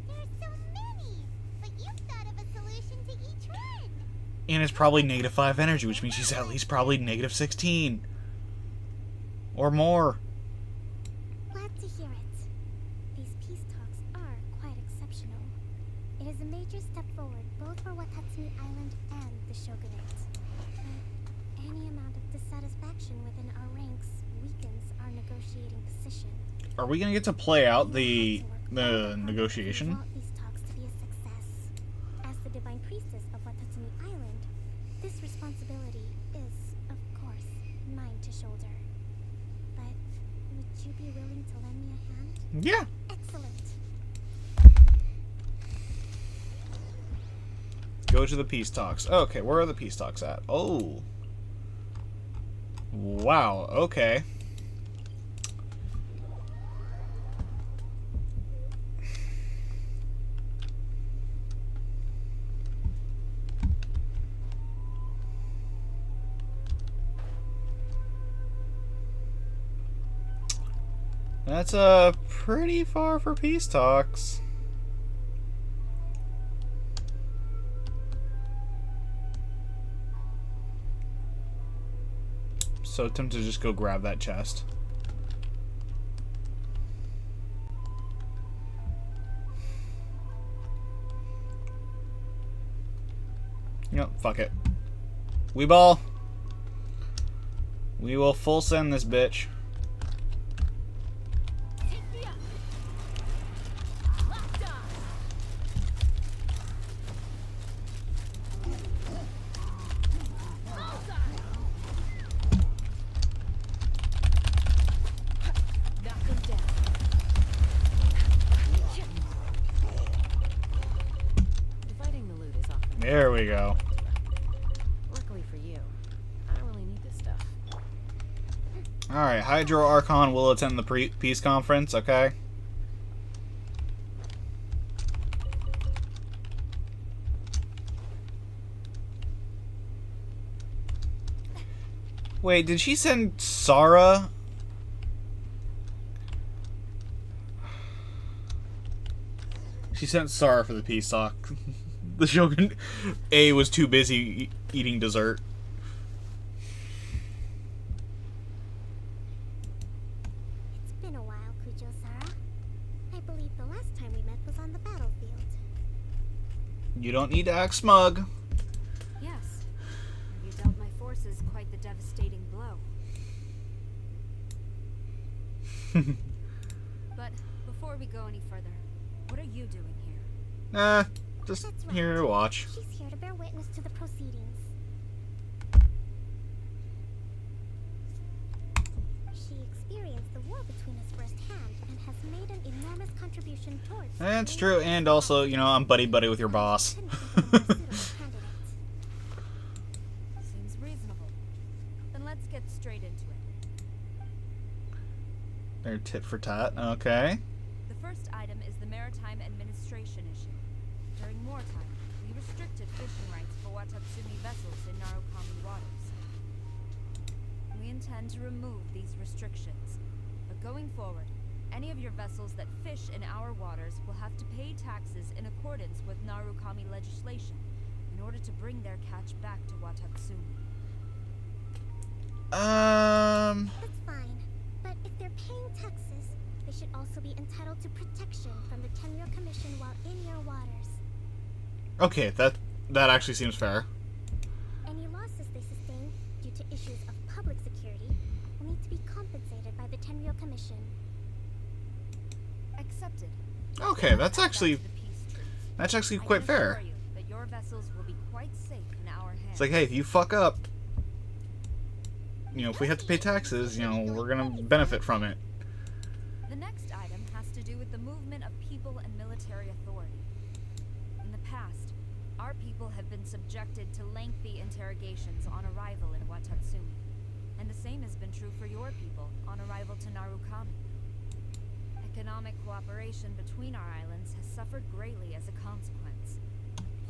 There are so many. But you've thought of a solution to each one. And it's probably -5 energy, which means she's at least probably -16. Or more. glad to hear it. These peace talks are quite exceptional. It is a major step forward both for Watatsumi Island and the Shogunate. But any amount of dissatisfaction within our ranks weakens our negotiating position. Are we gonna get to play out We the have to work very hard if we negotiation? want these talks to be a success. As the divine priestess of Watatsumi Island, this responsibility is, of course, mine to shoulder. But would you be willing to lend me a hand? Yeah. Excellent. Go to the peace talks. Okay, where are the peace talks at? Oh. Wow, okay. That's pretty far for peace talks. So tempted to just go grab that chest. Yep, fuck it. We ball. We will full send this bitch. Dividing the loot is often. There we go. Luckily for you, I don't really need this stuff. Alright, Hydro Archon will attend the peace conference, okay? Wait, did she send Sarah? She sent Sarah for the peace talk. The Shogun A was too busy eating dessert. It's been a while, Kujo-Sara. I believe the last time we met was on the battlefield. You don't need to act smug. Yes. You dealt my forces quite the devastating blow. But before we go any further, what are you doing here? Nah, just That's right. here to watch. She's here to bear witness to the proceedings. She experienced the war between us firsthand and has made an enormous contribution towards. That's true, and also, you know, I'm buddy-buddy with your boss. Seems reasonable. Then let's get straight into it. They're tit for tat, okay. The first item is the maritime administration issue. During wartime, we restricted fishing rights for Watatsumi vessels in Narukami waters. We intend to remove these restrictions, but going forward, Any of your vessels that fish in our waters will have to pay taxes in accordance with Narukami legislation in order to bring their catch back to Watatsumi. That's fine. But if they're paying taxes, they should also be entitled to protection from the Tenryou Commission while in your waters. Okay, that actually seems fair. Any losses they sustain due to issues of public security will need to be compensated by the Tenryou Commission. Accepted. Okay, that's Back actually to the peace treaty. actually I quite can fair. assure you that your vessels will be quite safe in our hands. It's like, hey, if you fuck up, if we have to pay taxes, we're gonna benefit from it. The next item has to do with the movement of people and military authority. In the past, our people have been subjected to lengthy interrogations on arrival in Watatsumi, and the same has been true for your people on arrival to Narukami. Economic cooperation between our islands has suffered greatly as a consequence.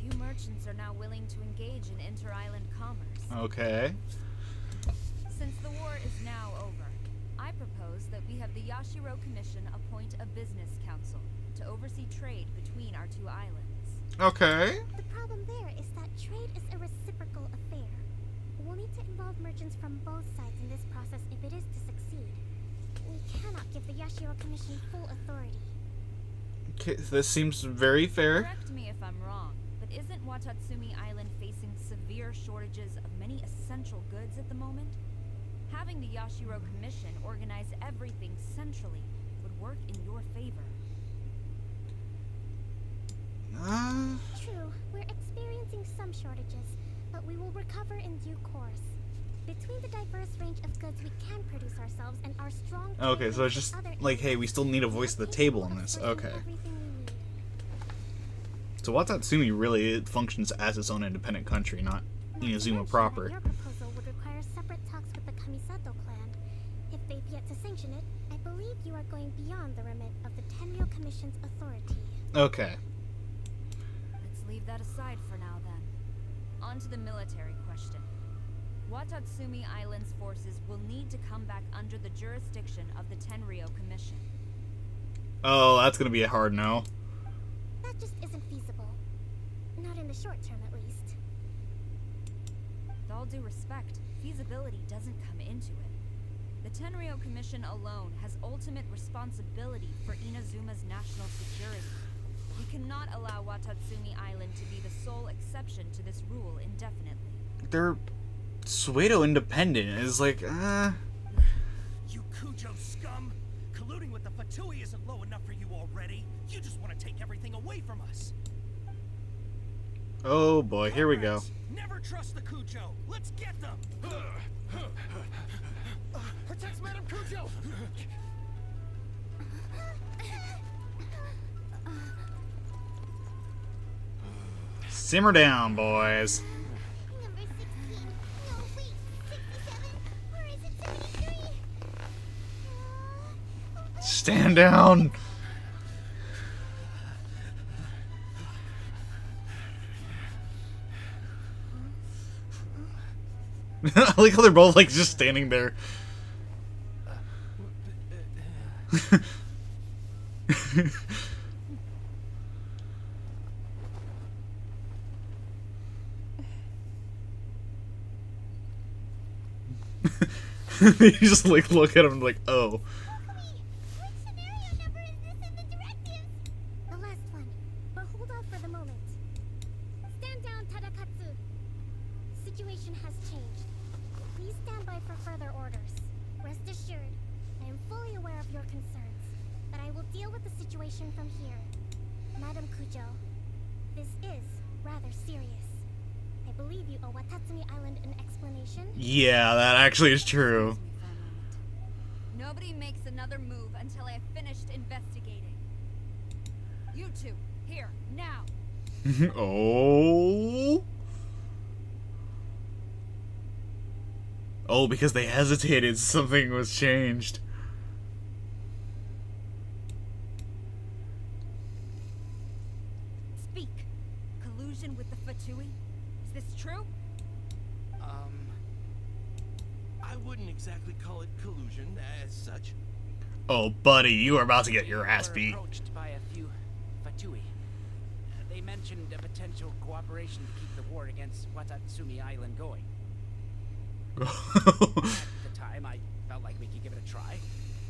Few merchants are now willing to engage in inter-island commerce. Okay. Since the war is now over, I propose that we have the Yashiro Commission appoint a business council to oversee trade between our two islands. Okay. The problem there is that trade is a reciprocal affair. We'll need to involve merchants from both sides in this process if it is to succeed. We cannot give the Yashiro Commission full authority. Okay, this seems very fair. Correct me if I'm wrong, but isn't Watatsumi Island facing severe shortages of many essential goods at the moment? Having the Yashiro Commission organize everything centrally would work in your favor. True, we're experiencing some shortages, but we will recover in due course. Between the diverse range of goods we can produce ourselves and our strong... Okay, so it's just like, hey, we still need a voice at the table in this. Okay. So Watatsumi really functions as its own independent country, not Inazuma proper. Your proposal would require separate talks with the Kamisato clan. If they've yet to sanction it, I believe you are going beyond the remit of the Tenryou Commission's authority. Okay. Let's leave that aside for now then. On to the military question. Watatsumi Island's forces will need to come back under the jurisdiction of the Tenryou Commission. Oh, that's gonna be a hard no. That just isn't feasible. Not in the short term, at least. With all due respect, feasibility doesn't come into it. The Tenryou Commission alone has ultimate responsibility for Inazuma's national security. We cannot allow Watatsumi Island to be the sole exception to this rule indefinitely. They're pseudo independent. It's like, You Kujo scum! Colluding with the Fatui isn't low enough for you already. You just want to take everything away from us. oh boy, here we go. Comrades, never trust the Kujo. Let's get them. Protect Madame Kujo. Simmer down, boys. Number 16. No, wait. 67? Or is it 73? Stand down. I like how they're both like just standing there. You just like look at him like, oh. Kokomi, which scenario number is this in the directives? The last one. But hold off for the moment. Stand down, Tadakatsu. Situation has changed. Please stand by for further orders. Rest assured, I am fully aware of your concerns, but I will deal with the situation from here. Madam Kujo, this is rather serious. I believe you owe Watatsumi Island an explanation. Yeah, that actually is true. Excuse me for a moment. Nobody makes another move until I have finished investigating. You two, here, now. Oh. Oh, because they hesitated, something was changed. Speak. Collusion with the Fatui? Is this true? I wouldn't exactly call it collusion as such. Oh, buddy, you are about to get your ass We're beat. approached by a few Fatui. They mentioned a potential cooperation to keep the war against Watatsumi Island going. At the time, I felt like we could give it a try.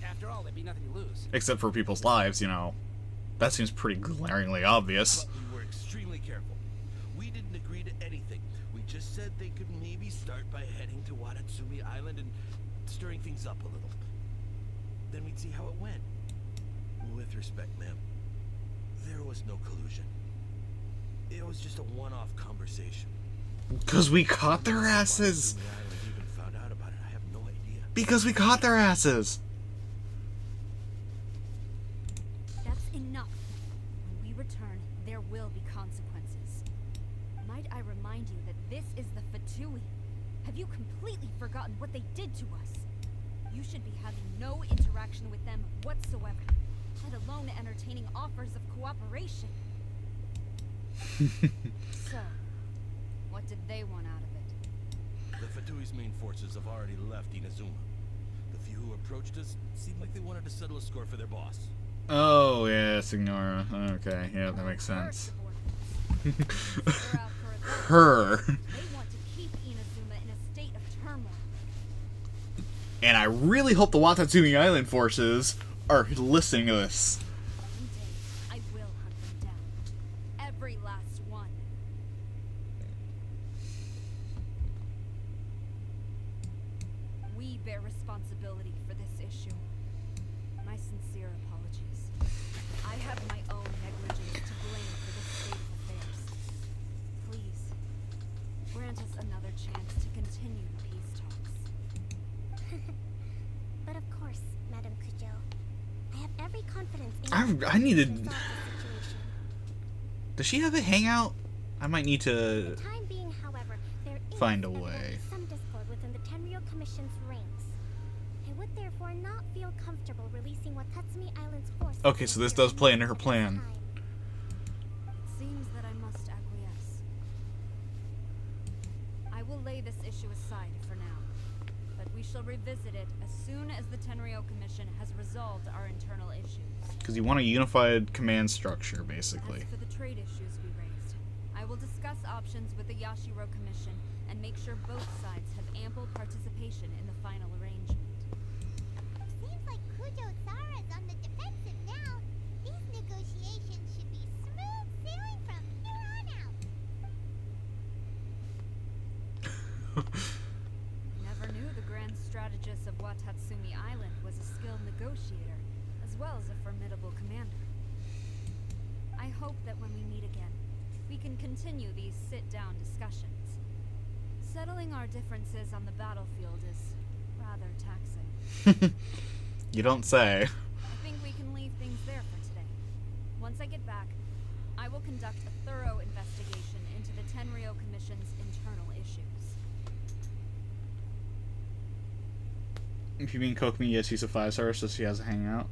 After all, there'd be nothing to lose. Except for people's lives, you know. That seems pretty glaringly obvious. But we were extremely careful. We didn't agree to anything. We just said they could maybe start by heading to Watatsumi Island and stirring things up a little. Then we'd see how it went. With respect, ma'am, there was no collusion. It was just a one-off conversation. Because we caught their asses. Watatsumi Island even found out about it. I have no idea. Because we caught their asses. That's enough. When we return, there will be consequences. Might I remind you that this is the Fatui? Have you completely forgotten what they did to us? You should be having no interaction with them whatsoever, let alone entertaining offers of cooperation. So, what did they want out of it? The Fatui's main forces have already left Inazuma. The few who approached us seemed like they wanted to settle a score for their boss. Oh, yeah, Signora. Okay, yeah, that makes Her sense. subordinates. They're out for a vote. Her. They want to keep Inazuma in a state of turmoil. And I really hope the Watatsumi Island forces are listening to this. One day, I will hunt them down. Every last one. We bear responsibility for this issue. My sincere apologies. I have my own negligence to blame for this state of affairs. Please, grant us another chance to continue the peace talks. But of course, Madam Kujo. I have every confidence in I need to... resolve the situation. Does she have a hangout? I might need For to... the time being, however, there is Find a and will way. be some discord within the Tenryou Commission's ranks. I would therefore not feel comfortable releasing Watatsumi Island's forces. Okay, so this does play into her plan. It seems that I must acquiesce. I will lay this issue aside for now, but we shall revisit it as soon as the Tenryou Commission has resolved our internal issues. Because you want a unified command structure, basically. As for the trade issues we raised, I will discuss options with the Yashiro Commission and make sure both sides have ample participation in the final arrangement. Seems like Kujo-Sara's on the defensive now. These negotiations should be smooth sailing from here on out. Never knew the grand strategist of Watatsumi Island was a skilled negotiator, as well as a formidable commander. I hope that when we meet again, we can continue these sit-down discussions. Settling our differences on the battlefield is rather taxing. You don't say. I think we can leave things there for today. Once I get back, I will conduct a thorough investigation into the Tenryou Commission's internal issues. If you mean Kokomi, yes, she's a 5-star, so she has a hangout.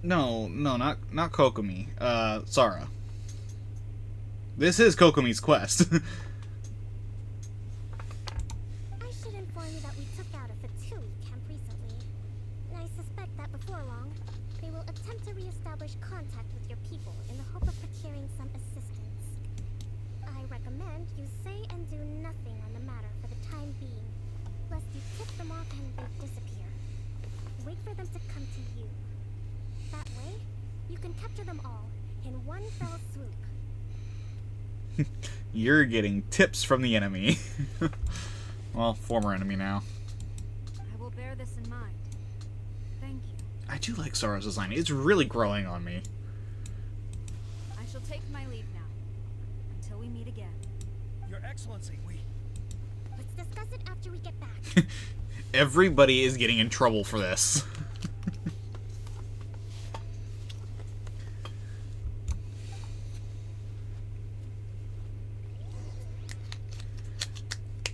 No, not Kokomi. Sara. This is Kokomi's quest. I should inform you that we took out a Fatui camp recently. And I suspect that before long, they will attempt to re-establish contact with your people in the hope of procuring some assistance. I recommend you say and do nothing on the matter for the time being, lest you tip them off and they disappear. Wait for them to come to you. That way, you can capture them all in one fell swoop. You're getting tips from the enemy. Well, former enemy now. I will bear this in mind. Thank you. I do like Sara's design. It's really growing on me. I shall take my leave now. Until we meet again. Your Excellency, we... Let's discuss it after we get back. Everybody is getting in trouble for this.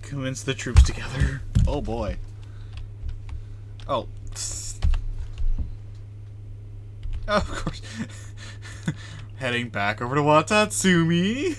Convince the troops together. Oh boy. Oh. Oh, of course. Heading back over to Watatsumi.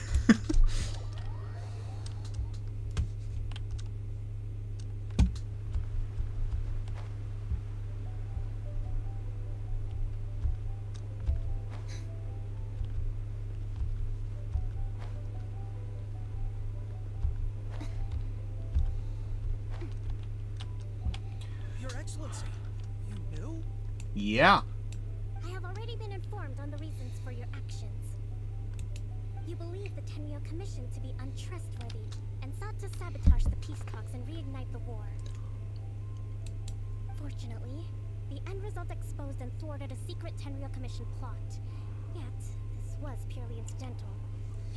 Excellency, you knew? Yeah. I have already been informed on the reasons for your actions. You believe the Tenryou Commission to be untrustworthy and sought to sabotage the peace talks and reignite the war. Fortunately, the end result exposed and thwarted a secret Tenryou Commission plot. Yet, this was purely incidental,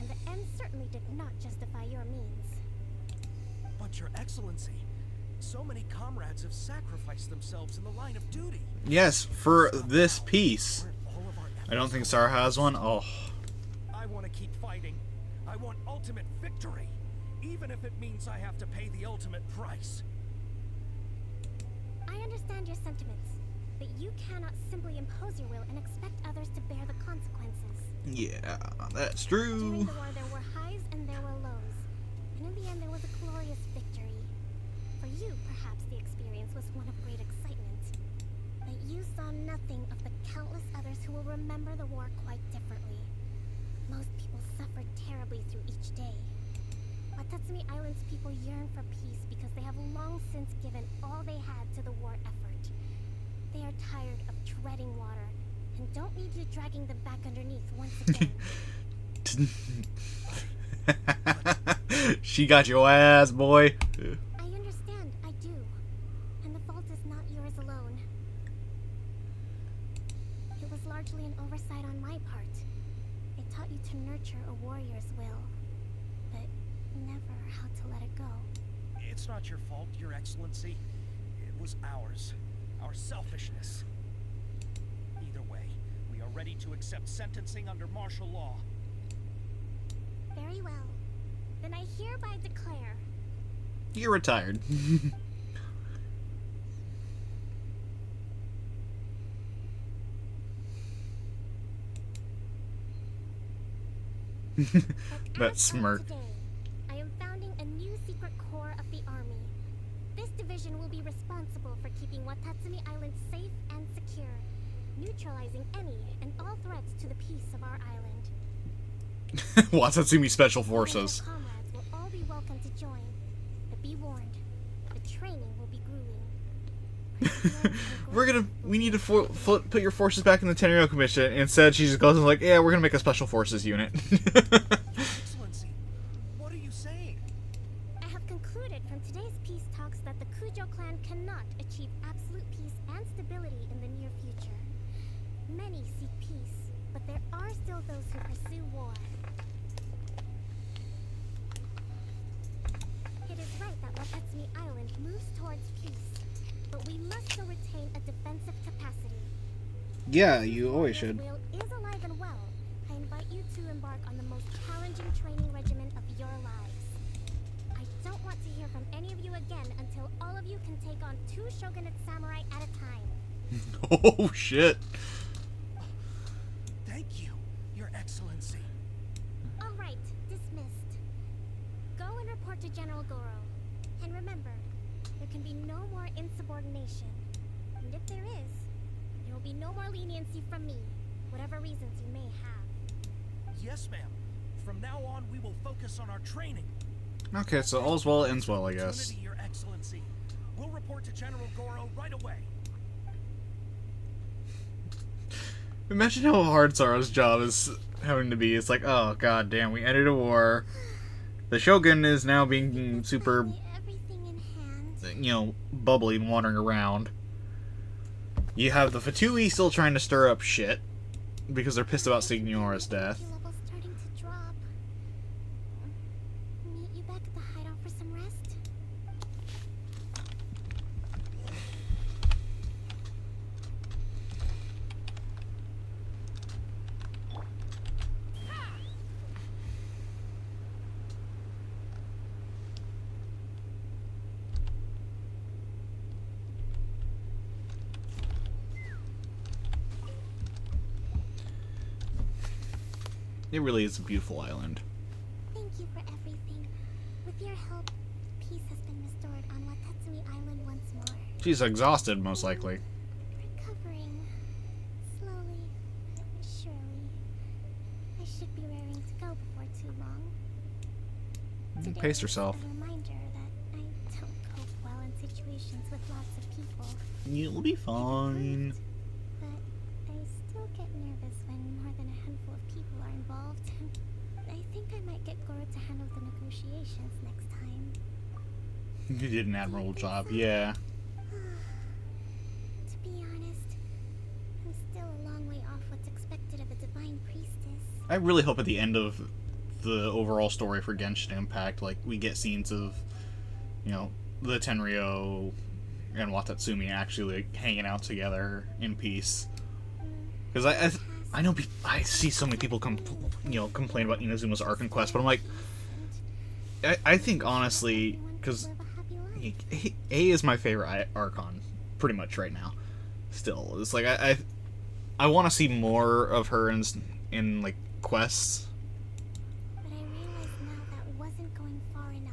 and the end certainly did not justify your means. But Your Excellency, so many comrades have sacrificed themselves in the line of duty. Yes, for this piece. Weren't all of our I don't efforts think for Sarah nothing? has one. Oh. I want to keep fighting. I want ultimate victory, even if it means I have to pay the ultimate price. I understand your sentiments, but you cannot simply impose your will and expect others to bear the consequences. Yeah, that's During true. the war, there were highs and there were lows, and in the end, there was a glorious victory. For you, perhaps the experience was one of great excitement, but you saw nothing of the countless others who will remember the war quite differently. Most people suffered terribly through each day. Watatsumi Island's people yearn for peace because they have long since given all they had to the war effort. They are tired of treading water and don't need you dragging them back underneath once again. She got your ass, boy. I understand, I do. And the fault is not yours alone. It was largely an oversight on my part. It taught you to nurture a warrior's will, but never how to let it go. It's not your fault, Your Excellency. It was ours. Our selfishness. Either way, we are ready to accept sentencing under martial law. Very well. Then I hereby declare You're retired. That as smirk. of today, I am founding a new secret corps of the army. This division will be responsible for keeping Watatsumi Island safe and secure, neutralizing any and all threats to the peace of our island. Watatsumi Special Your Forces. comrades will all be welcome to join, but be warned, the training will be grueling. We need to put your forces back in the Tenryou Commission. Instead, she just goes and like, yeah, we're gonna make a special forces unit. Excellency, what are you saying? I have concluded from today's peace talks that the Kujo clan cannot achieve absolute peace and stability in the near future. Many seek peace, but there are still those who pursue war. It is right that Watatsumi Island moves towards peace, but we must still retain a defensive capacity. Yeah, Since you the always warrior's should. will is alive and well, I invite you to embark on the most challenging training regimen of your lives. I don't want to hear from any of you again until all of you can take on 2 shogunate samurai at a time. Oh shit. Thank you, Your Excellency. All right, dismissed. Go and report to General Goro. And remember, there can be no more insubordination. And if there is, there will be no more leniency from me, whatever reasons you may have. Yes, ma'am. From now on, we will focus on our training. Okay, so all's well that ends well, I guess. Opportunity, Your Excellency. We'll report to General Goro right away. Imagine how hard Sara's job is having to be. It's like, oh god damn, we ended a war. The Shogun is now being super, Finally, everything in hand. you know, bubbly and wandering around. You have the Fatui still trying to stir up shit because they're pissed about Signora's death. Energy level's starting to drop. Meet you back at the hideout for some rest? It really is a beautiful island. Thank you for everything. With your help, peace has been restored on Watatsumi Island once more. She's exhausted, most likely. Recovering. Slowly, but surely. I should be raring to go before too long. You Today paced is herself. a reminder that I don't cope well in situations with lots of people. You'll be fine. But I still get nervous when more than a handful of people are involved. I think I might get Goro to handle the negotiations next time. You did an admirable job, yeah. To be honest, I'm still a long way off what's expected of a divine priestess. I really hope at the end of the overall story for Genshin Impact, like, we get scenes of, you know, the Tenryo and Watatsumi actually like, hanging out together in peace. Because I know I see so many people complain about Inazuma's Arc and Quest, but I'm like, I think honestly, because A is my favorite Archon, pretty much right now. Still, it's like I want to see more of her in like quests. But I realize now that wasn't going far enough.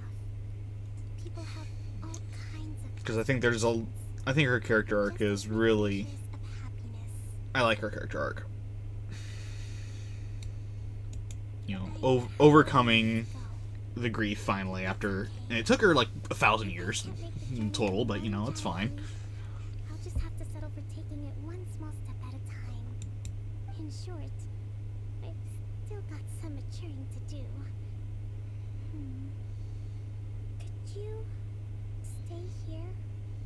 People have all kinds of. Because I think I think her character arc is really. I like her character arc. You know, overcoming the grief finally after, and it took her like 1,000 years in total, but you know, it's fine. I'll just have to settle for taking it one small step at a time. In short, I've still got some maturing to do. Could you stay here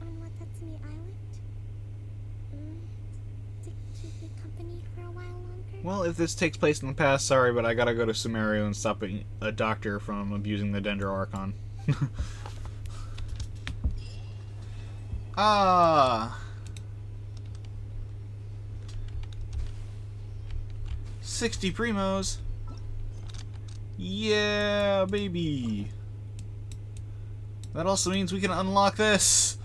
on Watatsumi Island? To keep me company for a while longer? Well, if this takes place in the past, sorry, but I gotta go to Sumeru and stop a doctor from abusing the Dendro Archon. Ah! 60 primos! Yeah, baby! That also means we can unlock this!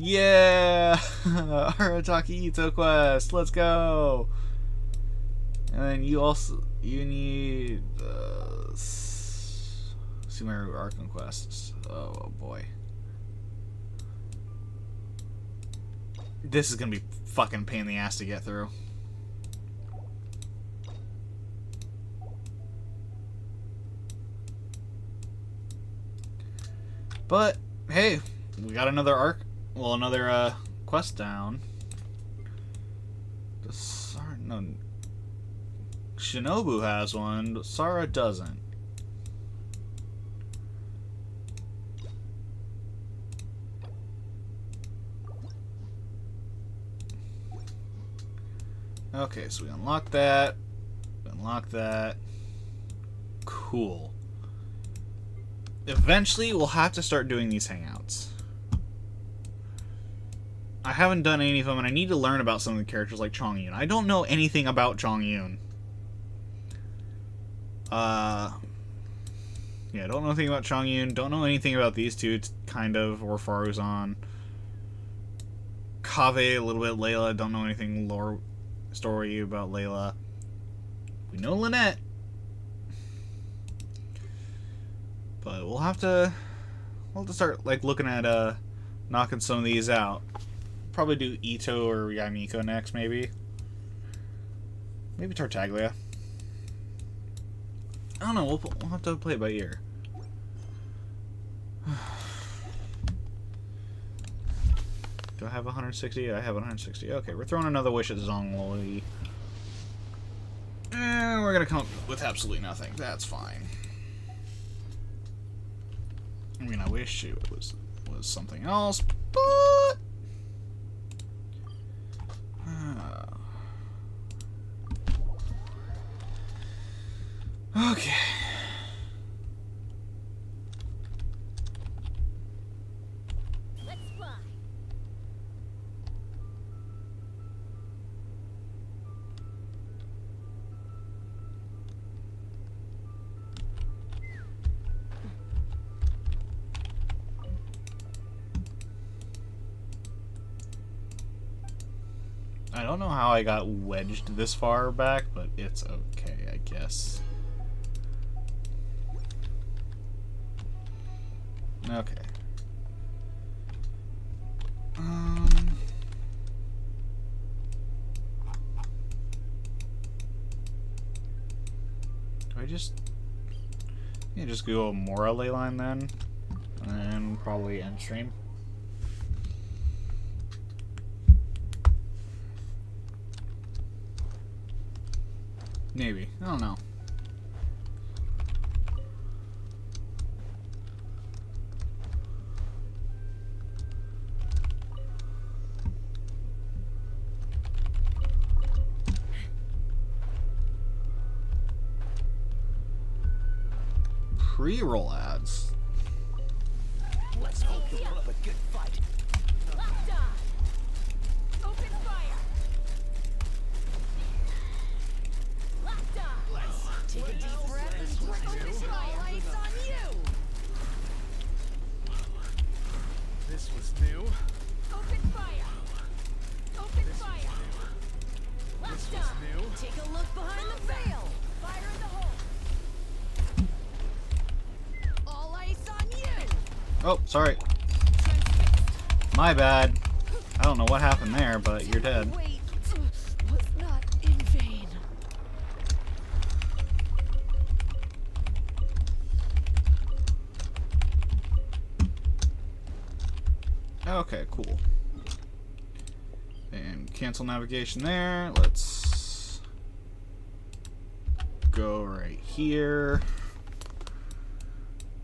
Yeah! Arataki Ito quest! Let's go! And then you need Sumeru Archon quests. Oh boy. This is gonna be fucking pain in the ass to get through. But hey, we got another another quest down. No, Shinobu has one, but Sara doesn't. Okay, so we unlock that. Unlock that. Cool. Eventually, we'll have to start doing these hangouts. I haven't done any of them, and I need to learn about some of the characters like Chongyun. I don't know anything about Chongyun. Yeah, don't know anything about Chongyun. Don't know anything about these two, kind of, or Faruzan. Kaveh, a little bit. Layla, don't know anything lore story about Layla. We know Lynette. But we'll have to start like looking at knocking some of these out. Probably do Ito or Yamiko next, maybe. Maybe Tartaglia. I don't know. We'll have to play it by ear. Do I have 160? I have 160. Okay, we're throwing another wish at Zhongli. And we're gonna come up with absolutely nothing. That's fine. I mean, I wish it was something else, but okay. Let's fly. I don't know how I got wedged this far back, but it's okay, I guess. Okay. Do I just... Yeah, just go Mora ley line then. And probably end stream. Maybe. I don't know. Pre-roll ads. Let's hope you put up a good fight. Locked on. Open fire. Locked on. Take a deep breath. We're focusing all eyes on you. This was new. Open fire. Open fire. This Locked was on. new. Take a look behind the veil. Fire in the hole. All eyes on you. Oh, sorry. My bad. I don't know what happened there, but you're dead. Wait, was not in vain. Okay, cool. And cancel navigation there. Let's go right here.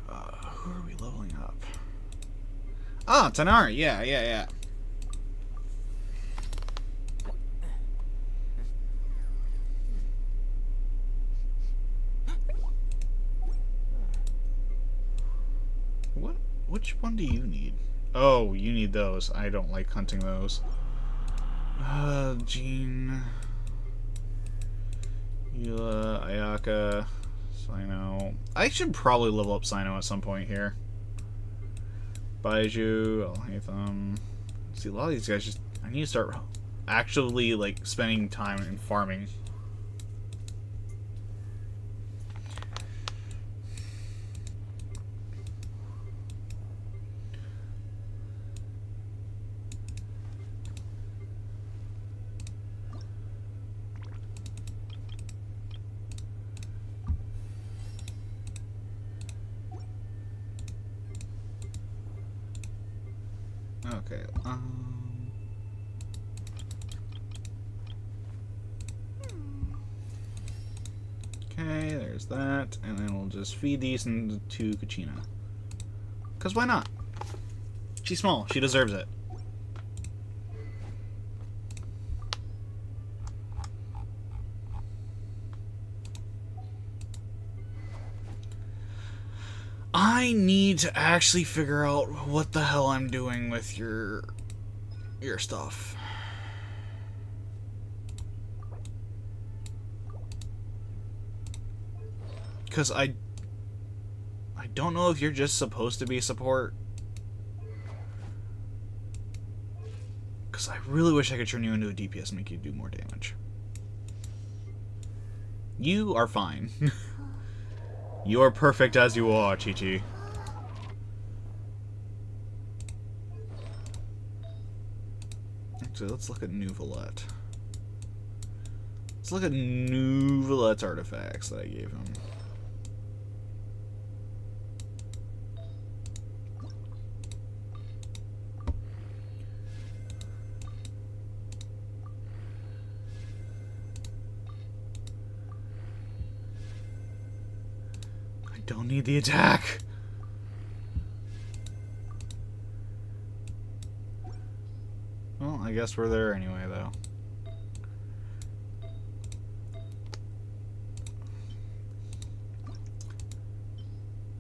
Who are we leveling up? Ah, Tanari. Yeah. What? Which one do you need? Oh, you need those. I don't like hunting those. Jean, Eula, Ayaka, Sino. I should probably level up Sino at some point here. Baiju, Alhaitham. See, a lot of these guys just... I need to start actually, like, spending time in farming. Okay, okay, there's that, and then we'll just feed these into Kachina. Because why not? She's small, she deserves it. I need to actually figure out what the hell I'm doing with your stuff. Because I don't know if you're just supposed to be support. Because I really wish I could turn you into a DPS and make you do more damage. You are fine. You are perfect as you are, Chi-Chi. Actually, let's look at New Valette. Let's look at New Valette's artifacts that I gave him. Don't need the attack. Well, I guess we're there anyway, though.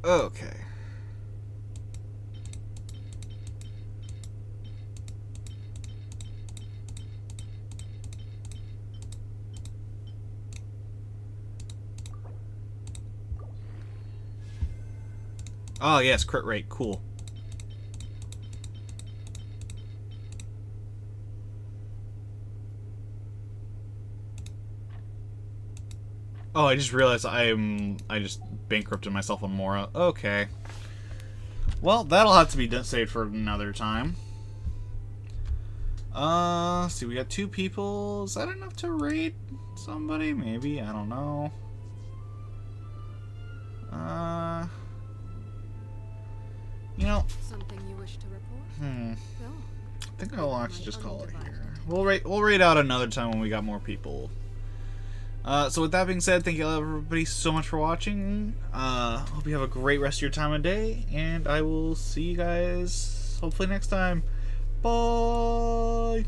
Okay. Oh, yes, crit rate. Cool. Oh, I just realized I just bankrupted myself on Mora. Okay. Well, that'll have to be saved for another time. See, we got 2 people. Is that enough to raid somebody? Maybe. I don't know. You know, Something you wish to report? Go on. I think I'll actually just call it here. We'll rate out another time when we got more people. So with that being said, thank you everybody so much for watching. Hope you have a great rest of your time and day, and I will see you guys hopefully next time. Bye!